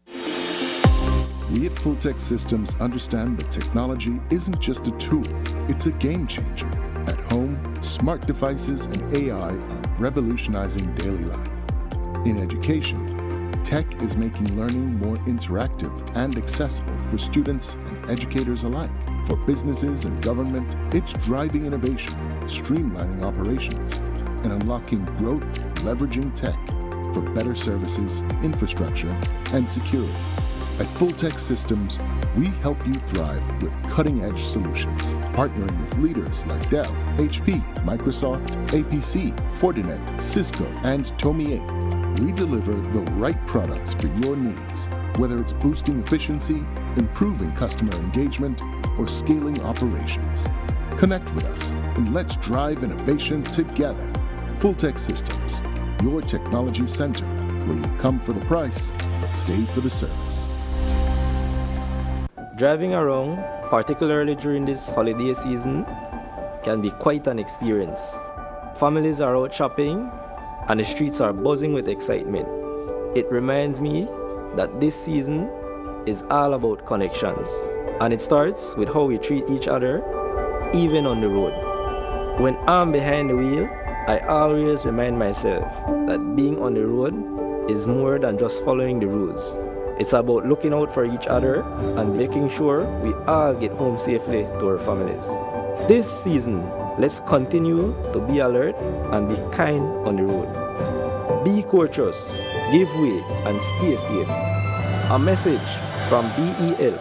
We at Fulltech Systems understand that technology isn't just a tool, it's a game changer. At home, smart devices and AI are revolutionizing daily life. In education, tech is making learning more interactive and accessible for students and educators alike. For businesses and government, it's driving innovation, streamlining operations, and unlocking growth, leveraging tech for better services, infrastructure, and security. At Fulltech Systems, we help you thrive with cutting-edge solutions, partnering with leaders like Dell, HP, Microsoft, APC, Fortinet, Cisco, and Tomy. We deliver the right products for your needs, whether it's boosting efficiency, improving customer engagement, or scaling operations. Connect with us and let's drive innovation together. Fulltech Systems, your technology center, where you come for the price, but stay for the service. Driving around, particularly during this holiday season, can be quite an experience. Families are out shopping and the streets are buzzing with excitement. It reminds me that this season is all about connections, and it starts with how we treat each other, even on the road. When I'm behind the wheel, I always remind myself that being on the road is more than just following the rules. It's about looking out for each other and making sure we all get home safely to our families. This season, let's continue to be alert and be kind on the road. Be courteous, give way, and stay safe. A message from BEL.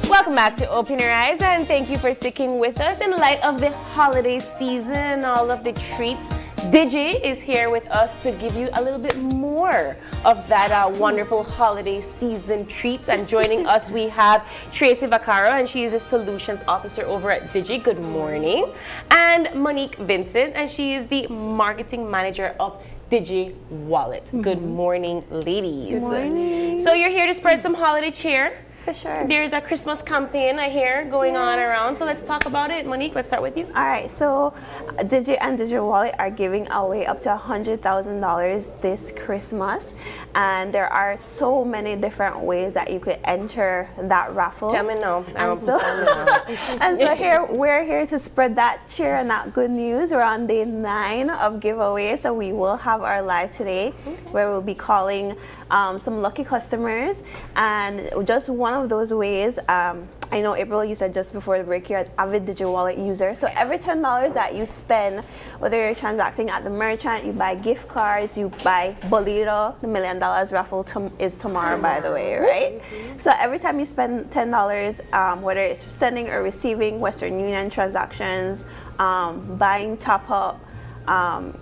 Welcome back to Open Your Eyes, and thank you for sticking with us in light of the holiday season and all of the treats. Digi is here with us to give you a little bit more of that wonderful holiday season treats. And joining us, we have Tracy Vaccaro, and she is a solutions officer over at Digi. Good morning. And Monique Vincent, and she is the marketing manager of Digi Wallet. Good morning, ladies. Good morning. So you're here to spread some holiday cheer. For sure. There's a Christmas campaign I hear going on around, so let's talk about it. Monique, let's start with you. All right, so Digi and Digi Wallet are giving away up to $100,000 this Christmas, and there are so many different ways that you could enter that raffle. Tell me no. And so here we're here to spread that cheer and that good news. We're on day 9 of giveaway, so we will have our live today, where we'll be calling some lucky customers, and just one of those ways, I know, April, you said just before the break you're an avid Digi Wallet user. So every $10 that you spend, whether you're transacting at the merchant, you buy gift cards, you buy Bolito, the $1 million raffle is tomorrow, by the way, right? So every time you spend $10, whether it's sending or receiving Western Union transactions, buying top-up,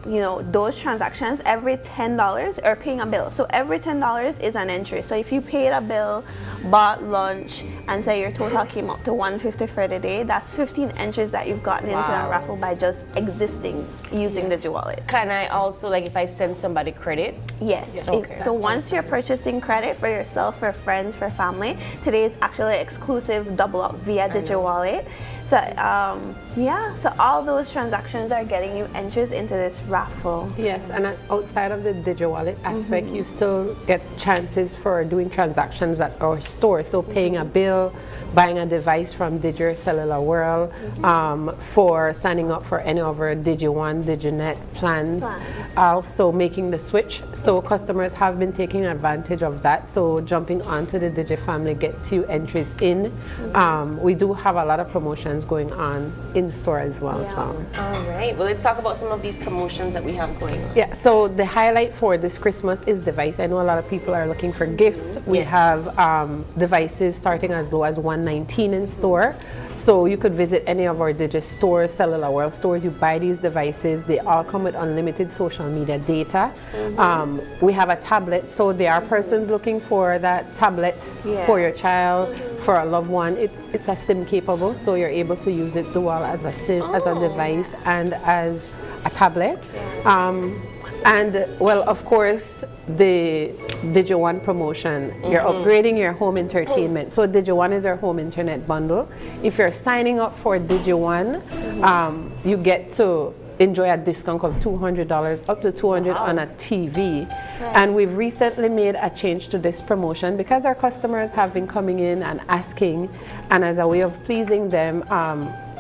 you know, those transactions, every $10 or paying a bill. So every $10 is an entry. So if you paid a bill, bought lunch, and say your total came up to $150 for the day, that's 15 entries that you've gotten into that raffle by just existing using the Digi Wallet. Can I also, like, if I send somebody credit? Yes. Okay. So once you're purchasing credit for yourself, for friends, for family, today is actually exclusive double up via Digi Wallet. So yeah, so all those transactions are getting you entries into this raffle. Yes, and outside of the Digi Wallet aspect, you still get chances for doing transactions at our store. So paying a bill, buying a device from Digi or Cellular World, for signing up for any of our Digi One, DigiNet plans, also making the switch. So customers have been taking advantage of that. So jumping onto the Digi family gets you entries in. We do have a lot of promotions going on in store as well. So. All right. Well, let's talk about some of these promotions that we have going on. Yeah, so the highlight for this Christmas is device. I know a lot of people are looking for gifts. We have devices starting as low as $119 in store. So you could visit any of our Digi stores, Cellular World stores. You buy these devices. They all come with unlimited social media data. We have a tablet. So there are persons looking for that tablet for your child, for a loved one. It's a SIM capable, so you're able to use it dual as a SIM, as a device, and as a tablet. And well, of course, the Digi One promotion, you're upgrading your home entertainment. So Digi One is our home internet bundle. If you're signing up for Digi One, you get to enjoy a discount of $200, up to $200 on a TV. And we've recently made a change to this promotion because our customers have been coming in and asking, and as a way of pleasing them,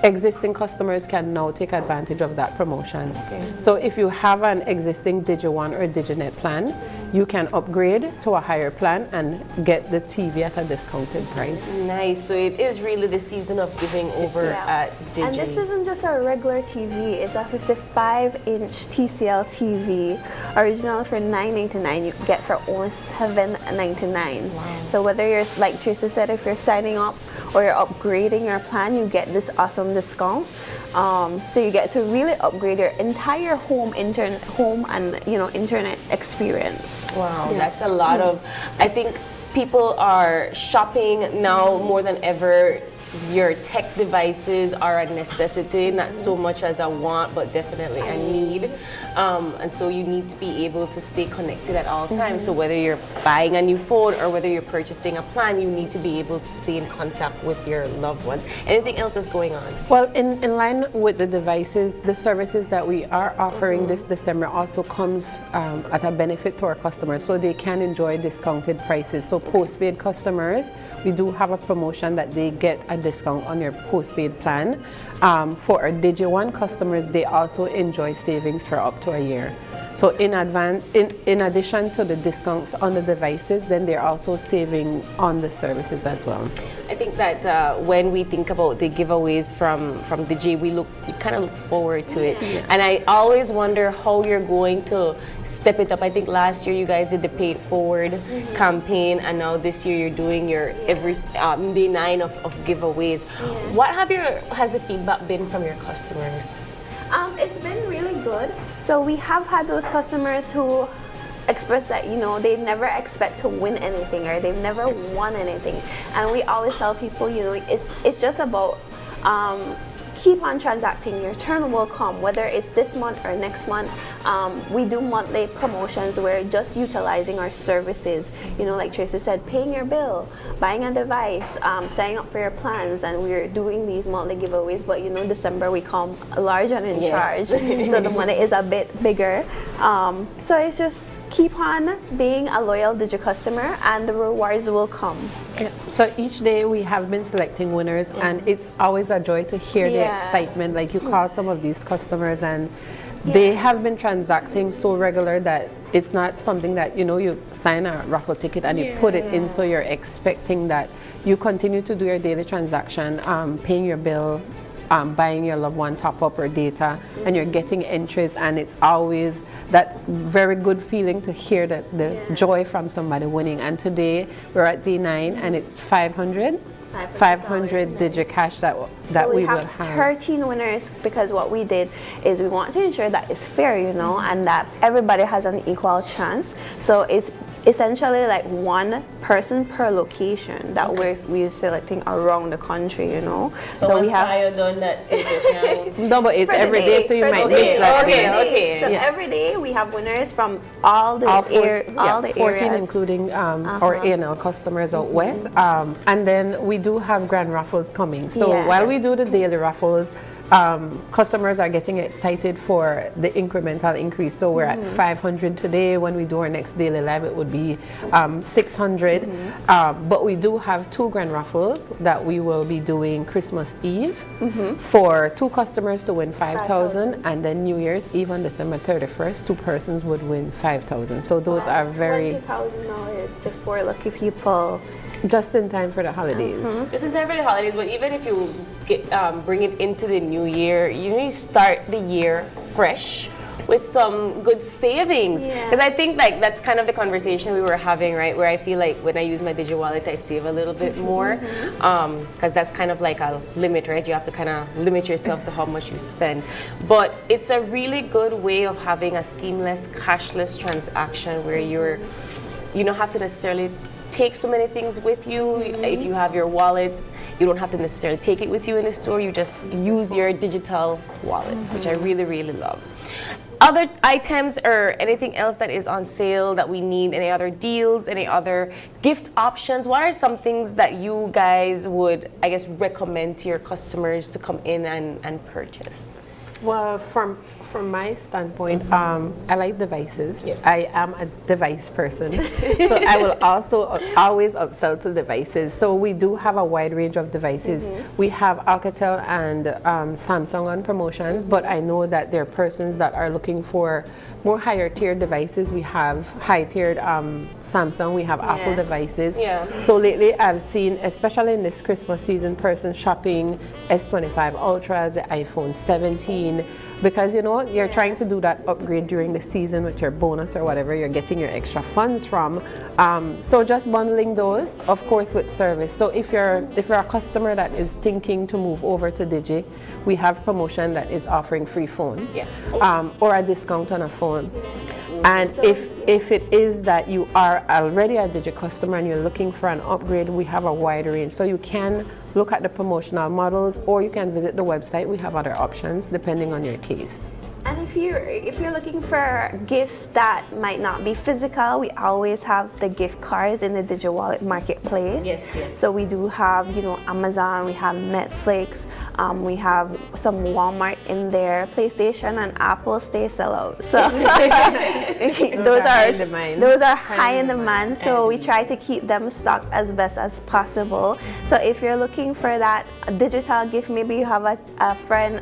existing customers can now take advantage of that promotion. So if you have an existing Digi One or DigiNet plan, you can upgrade to a higher plan and get the TV at a discounted price. Nice. So it is really the season of giving over at Digi. And this isn't just a regular TV, it's a 55-inch TCL TV, original for $9.99, you get for only $7.99. So whether you're, like Tracy said, if you're signing up or you're upgrading your plan, you get this awesome discount. So you get to really upgrade your entire home and internet experience. Wow, that's a lot of. I think people are shopping now more than ever. Your tech devices are a necessity, not so much as a want, but definitely a need. And so you need to be able to stay connected at all times. So whether you're buying a new phone or whether you're purchasing a plan, you need to be able to stay in contact with your loved ones. Anything else that's going on? Well, in line with the devices, the services that we are offering this December also comes at a benefit to our customers, so they can enjoy discounted prices. So postpaid customers, we do have a promotion that they get a discount on your postpaid plan. For our Digi One customers, they also enjoy savings for up to a year. So in addition to the discounts on the devices, then they're also saving on the services as well. I think that when we think about the giveaways from Digi, we kind of look forward to it. And I always wonder how you're going to step it up. I think last year you guys did the Pay It Forward campaign, and now this year you're doing your every day 9 of giveaways. What has the feedback been from your customers? It's been really good. So we have had those customers who express that, they never expect to win anything or they've never won anything. And we always tell people, it's just about keep on transacting. Your turn will come, whether it's this month or next month. We do monthly promotions. We're just utilizing our services, like Tracy said, paying your bill, buying a device, signing up for your plans, and we're doing these monthly giveaways. But December we come large and in charge, so the money is a bit bigger. So it's just keep on being a loyal Digi customer and the rewards will come. So each day we have been selecting winners, and it's always a joy to hear the excitement. Like you call some of these customers and they have been transacting so regular that it's not something that you sign a raffle ticket and you put it in, so you're expecting that you continue to do your daily transaction, paying your bill, buying your loved one top-up or data, and you're getting entries, and it's always that very good feeling to hear the joy from somebody winning. And today we're at D9 and it's 500 Digi cash that so we have will have 13 winners, because what we did is we want to ensure that it's fair, and that everybody has an equal chance. So it's essentially like one person per location that we're selecting around the country, So we have done that. No, but it's every day, so you might miss that. Okay. So every day we have winners from all the 14 areas, including our A&L customers out west, and then we do have grand raffles coming. So while we do the daily raffles, customers are getting excited for the incremental increase. So we're at 500 today. When we do our next daily live, it would be 600. But we do have 2 grand raffles that we will be doing Christmas Eve for 2 customers to win 5,000, and then New Year's Eve on December 31st, 2 persons would win 5,000. So those are very $20,000 to 4 lucky people. just in time for the holidays. Just in time for the holidays, but even if you get, bring it into the new year, you start the year fresh with some good savings. Because I think like that's kind of the conversation we were having, right? Where I feel like when I use my Digi wallet, I save a little bit more. Because that's kind of like a limit, right? You have to kind of limit yourself to how much you spend. But it's a really good way of having a seamless cashless transaction where you don't have to necessarily take so many things with you. If you have your wallet, you don't have to necessarily take it with you in the store. You just use your digital wallet, which I really, really love. Other items or anything else that is on sale that we need, any other deals, any other gift options? What are some things that you guys would, I guess, recommend to your customers to come in and purchase? Well, from my standpoint, I like devices. Yes. I am a device person. So I will also always upsell to devices. So we do have a wide range of devices. We have Alcatel and Samsung on promotions, but I know that there are persons that are looking for more higher tier devices. We have high tiered Samsung, we have Apple devices. So lately I've seen, especially in this Christmas season, persons shopping S25 Ultras, the iPhone 17, because you know you're trying to do that upgrade during the season with your bonus or whatever you're getting your extra funds from. So just bundling those, of course, with service. So if you're a customer that is thinking to move over to Digi, we have promotion that is offering free phone or a discount on a phone. And if it is that you are already a Digi customer and you're looking for an upgrade, we have a wide range. So you can look at the promotional models, or you can visit the website. We have other options depending on your case. And if you're looking for gifts that might not be physical, we always have the gift cards in the Digi Wallet marketplace. Yes. So we do have, Amazon, we have Netflix, we have some Walmart in there. PlayStation and Apple stay sell out. So those are high in demand. So we try to keep them stocked as best as possible. So if you're looking for that digital gift, maybe you have a friend,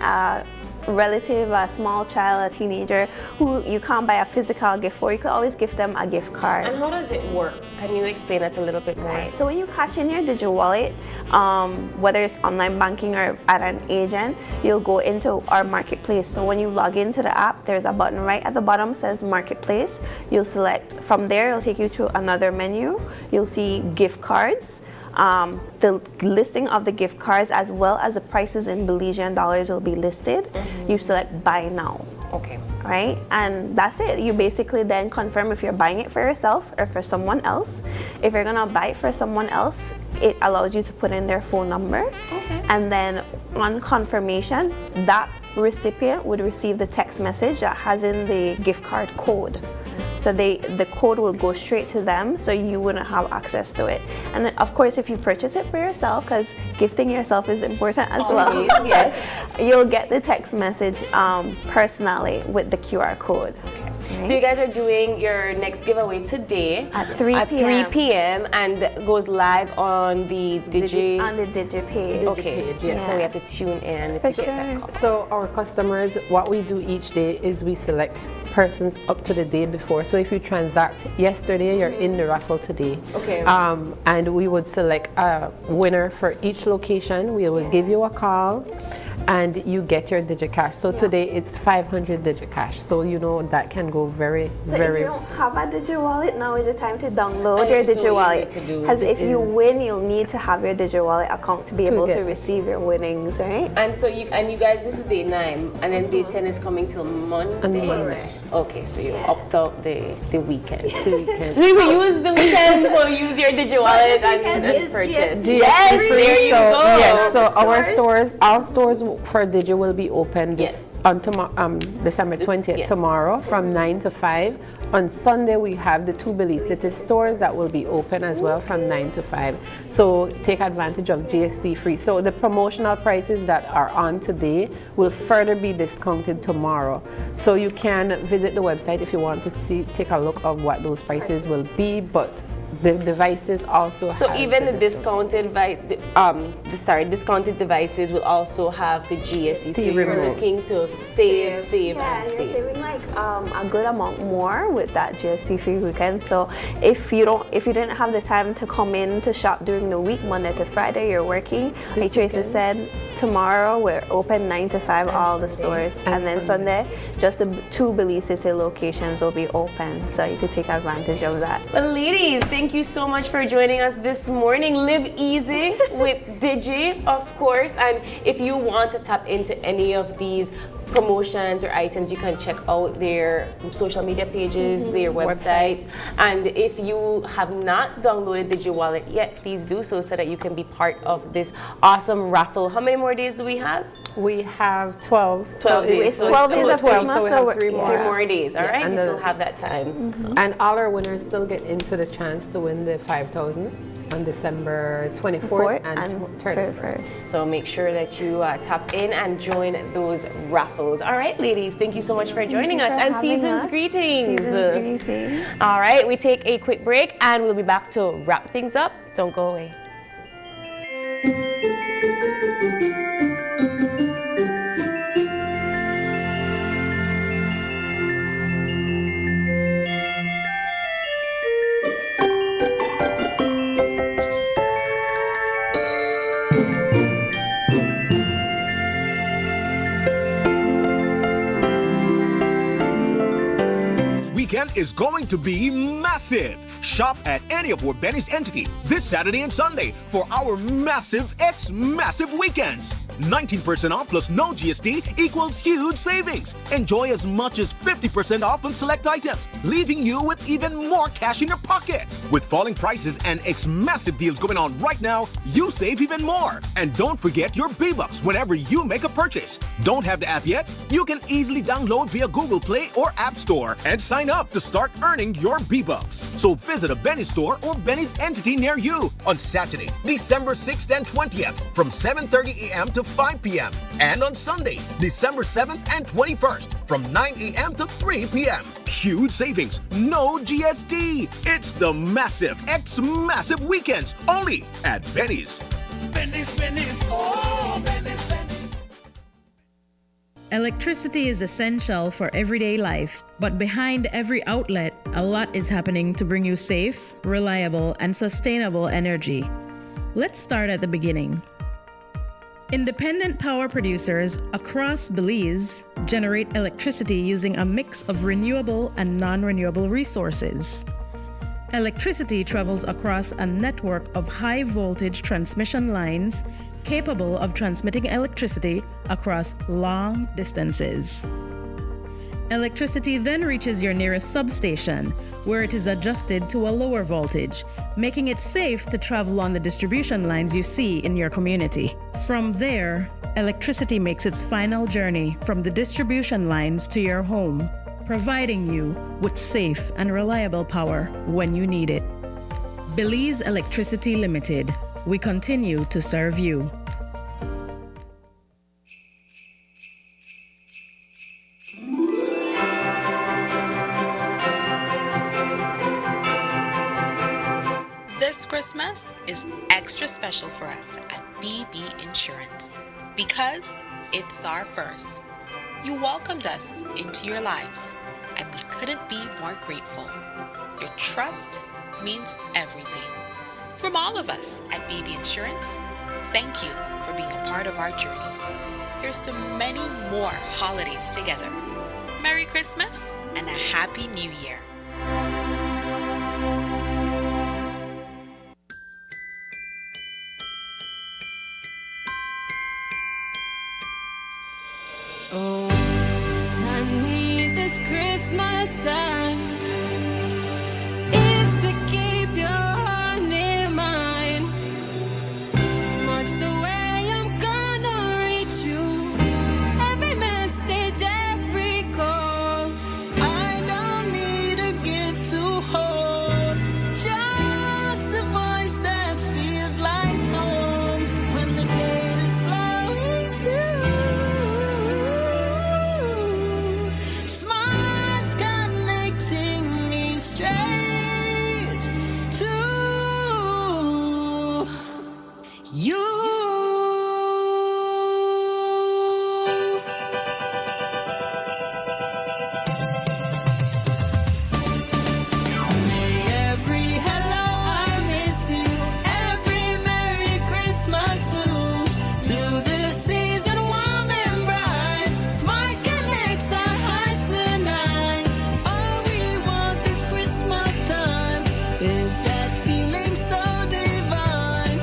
relative, a small child, a teenager who you can't buy a physical gift for, you could always give them a gift card. And how does it work? Can you explain that a little bit more? Right. So when you cash in your Digi wallet, whether it's online banking or at an agent, you'll go into our marketplace. So when you log into the app, there's a button right at the bottom says marketplace. You'll select from there, it'll take you to another menu. You'll see gift cards. The listing of the gift cards as well as the prices in Belizean dollars will be listed. You select buy now. Okay. Right? And that's it. You basically then confirm if you're buying it for yourself or for someone else. If you're gonna buy it for someone else, it allows you to put in their phone number. Okay. And then on confirmation, that recipient would receive the text message that has in the gift card code. So the code will go straight to them, so you wouldn't have access to it. And then, of course, if you purchase it for yourself, because gifting yourself is important as well. Yes. You'll get the text message personally with the QR code. Okay. Right? So you guys are doing your next giveaway today at 3 p.m. and goes live on the Digi on the Digi page. Okay. Yeah. So we have to tune in to get that call. So our customers, what we do each day is we select persons up to the day before. So if you transact yesterday, you're in the raffle today. Okay. And we would select a winner for each location. We will give you a call and you get your DigiCash. So today it's 500 DigiCash. So that can go very. So if you don't have a Digi wallet, now is the time to download your Digi wallet. Because if you win, you'll need to have your Digi wallet account to be able to receive your winnings, right? And so you guys, this is day 9, and then day 10 is coming till Monday. Okay, so you opt out the weekend. We will use the weekend for use your Digi wallet and purchase. Yes, there you go. Yes, so our stores for Digi will be open on December 20th tomorrow from 9 to 5. On Sunday, we have the two Belize stores that will be open as well from 9 to 5. So take advantage of GST free. So the promotional prices that are on today will further be discounted tomorrow. So you can visit the website if you want to take a look of what those prices will be, but the devices also So have even the discounted discounted devices will also have the GST. So you're remote. looking to save, Yeah, and you're save. saving like a good amount more with that GST free weekend. So if you didn't have the time to come in to shop during the week, Monday to Friday, you're working. Like Tracy said, tomorrow we're open 9 to 5, all the stores, and then Sunday, just the two Belize City locations will be open, so you could take advantage of that. Well, ladies, thank you so much for joining us this morning. Live easy with Digi, of course. And if you want to tap into any of these promotions or items, you can check out their social media pages, their websites. And if you have not downloaded Digi Wallet yet, please do so that you can be part of this awesome raffle. How many more days do we have? We have 12. 12 days. It's 12 days of Christmas, so we so have 3 more. 3 more days, all right? and You still have that time. And all our winners still get into the chance to win the 5,000 on December 24th and 31st. So make sure that you tap in and join those raffles. All right, ladies, thank you so much for joining us. And season's greetings. All right, we take a quick break and we'll be back to wrap things up. Don't go away. Weekend is going to be massive. Shop at any of our Benny's entity this Saturday and Sunday for our massive Massive weekends. 19% off plus no GST equals huge savings. Enjoy as much as 50% off on select items, leaving you with even more cash in your pocket. With falling prices and Massive deals going on right now, you save even more. And don't forget your B-Bucks whenever you make a purchase. Don't have the app yet? You can easily download via Google Play or App Store and sign up to start earning your B-Bucks. So visit a Benny's store or Benny's entity near you on Saturday, December 6th and 20th from 7:30 a.m. to 5 p.m. and on Sunday, December 7th and 21st from 9 a.m. to 3 p.m. Huge savings, no GST. It's the massive Massive weekends only at Benny's. Benny's, Benny's, oh, Benny's, Benny's. Electricity is essential for everyday life, but behind every outlet, a lot is happening to bring you safe, reliable, and sustainable energy. Let's start at the beginning. Independent power producers across Belize generate electricity using a mix of renewable and non-renewable resources. Electricity travels across a network of high-voltage transmission lines capable of transmitting electricity across long distances. Electricity then reaches your nearest substation, where it is adjusted to a lower voltage, making it safe to travel on the distribution lines you see in your community. From there, electricity makes its final journey from the distribution lines to your home, providing you with safe and reliable power when you need it. Belize Electricity Limited. We continue to serve you. This Christmas is extra special for us at BB Insurance because it's our first. You welcomed us into your lives, and we couldn't be more grateful. Your trust means everything. From all of us at BB Insurance, thank you for being a part of our journey. Here's to many more holidays together. Merry Christmas and a Happy New Year. Oh, I need this Christmas time. It's to keep your heart near mine. It's much the way I'm gonna reach you. Every message, every call. I don't need a Every hello, I miss you. Every Merry Christmas too. To the season warm and bright. Smart connects our hearts tonight. All we want this Christmas time is that feeling so divine.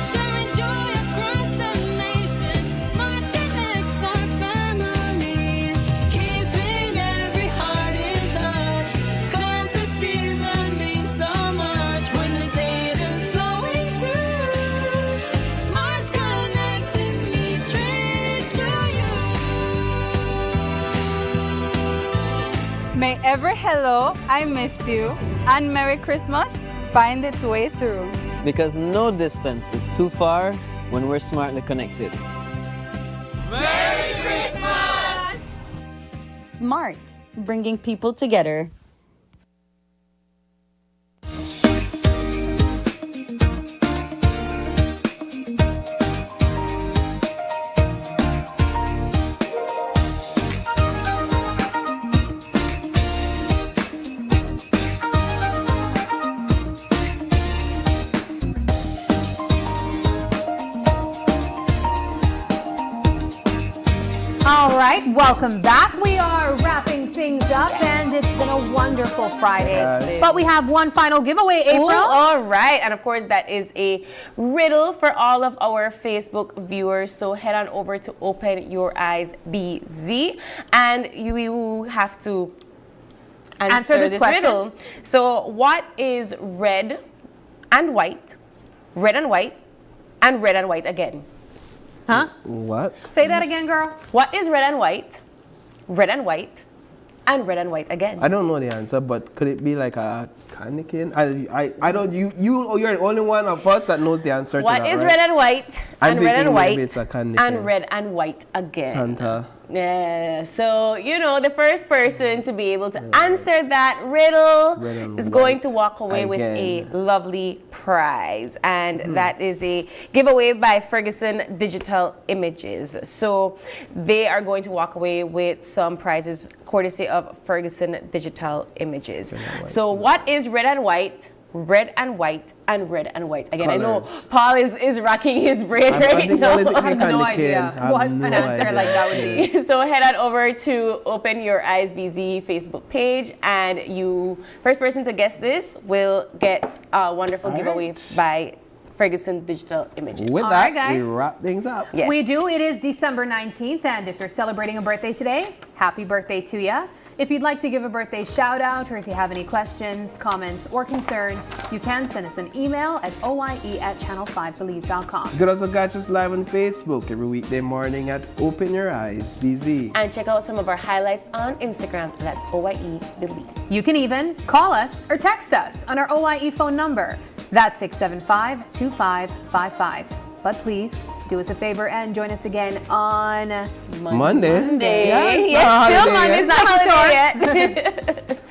Sharing joy across the nation. Smart connects our families. Keeping every heart in touch. 'Cause the season means so much when the data's flowing through. Smart's connecting me straight to you. May every hello, I miss you, and Merry Christmas find its way through. Because no distance is too far when we're smartly connected. Merry Christmas! Smart, bringing people together. All right, welcome back. We are wrapping things up, and it's been a wonderful Friday. Yes. But we have one final giveaway, April. Ooh, all right, and of course that is a riddle for all of our Facebook viewers. So head on over to Open Your Eyes BZ, and you have to answer this question. riddle. So what is red and white, red and white, and red and white again? Huh? What? Say that again, girl. What is red and white, and white again? I don't know the answer, but could it be like a candy cane? I don't. You're the only one of us that knows the answer to What that, is right? red and white, I'm and red thinking and maybe white, it's a candy cane. and red and white again? Santa. Yeah, so the first person to be able to answer that riddle Red and is going white to walk away with a again. lovely prize, and that is a giveaway by Ferguson Digital Images. So they are going to walk away with some prizes courtesy of Ferguson Digital Images. So what is red and white, red and white, and red and white again? I know Colours. Paul is racking his brain I right think now. only the I have no candy cane. idea I have what no an answer idea. like that would be. So head on over to Open Your Eyes BZ Facebook page, and first person to guess this will get a wonderful giveaway by Ferguson Digital Images. With All that, right, guys. we wrap things up. Yes. We do. It is December 19th, and if you're celebrating a birthday today, happy birthday to you. If you'd like to give a birthday shout out, or if you have any questions, comments, or concerns, you can send us an email at oie@channel5belize.com. You can also catch us live on Facebook every weekday morning at Open Your Eyes BZ. And check out some of our highlights on Instagram. That's OYE Belize. You can even call us or text us on our OIE phone number. That's 675-2555. But please do us a favor and join us again on Monday. Yes, still Monday's not holiday yet.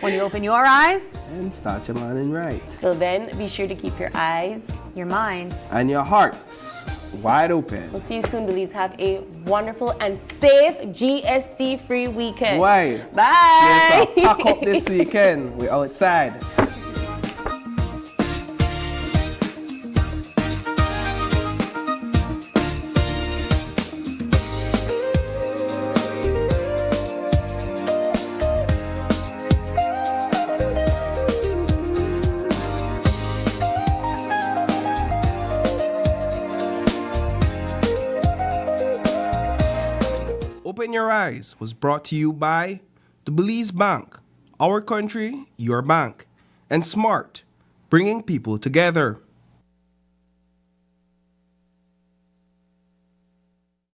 When you open your eyes And start your morning right. Till then, be sure to keep your eyes, your mind, and your hearts wide open. We'll see you soon, Belize. Have a wonderful and safe GST-free weekend. Why? Bye. Yes, pack up this weekend. We're outside. Open Your Eyes was brought to you by the Belize Bank, our country, your bank, and Smart, bringing people together.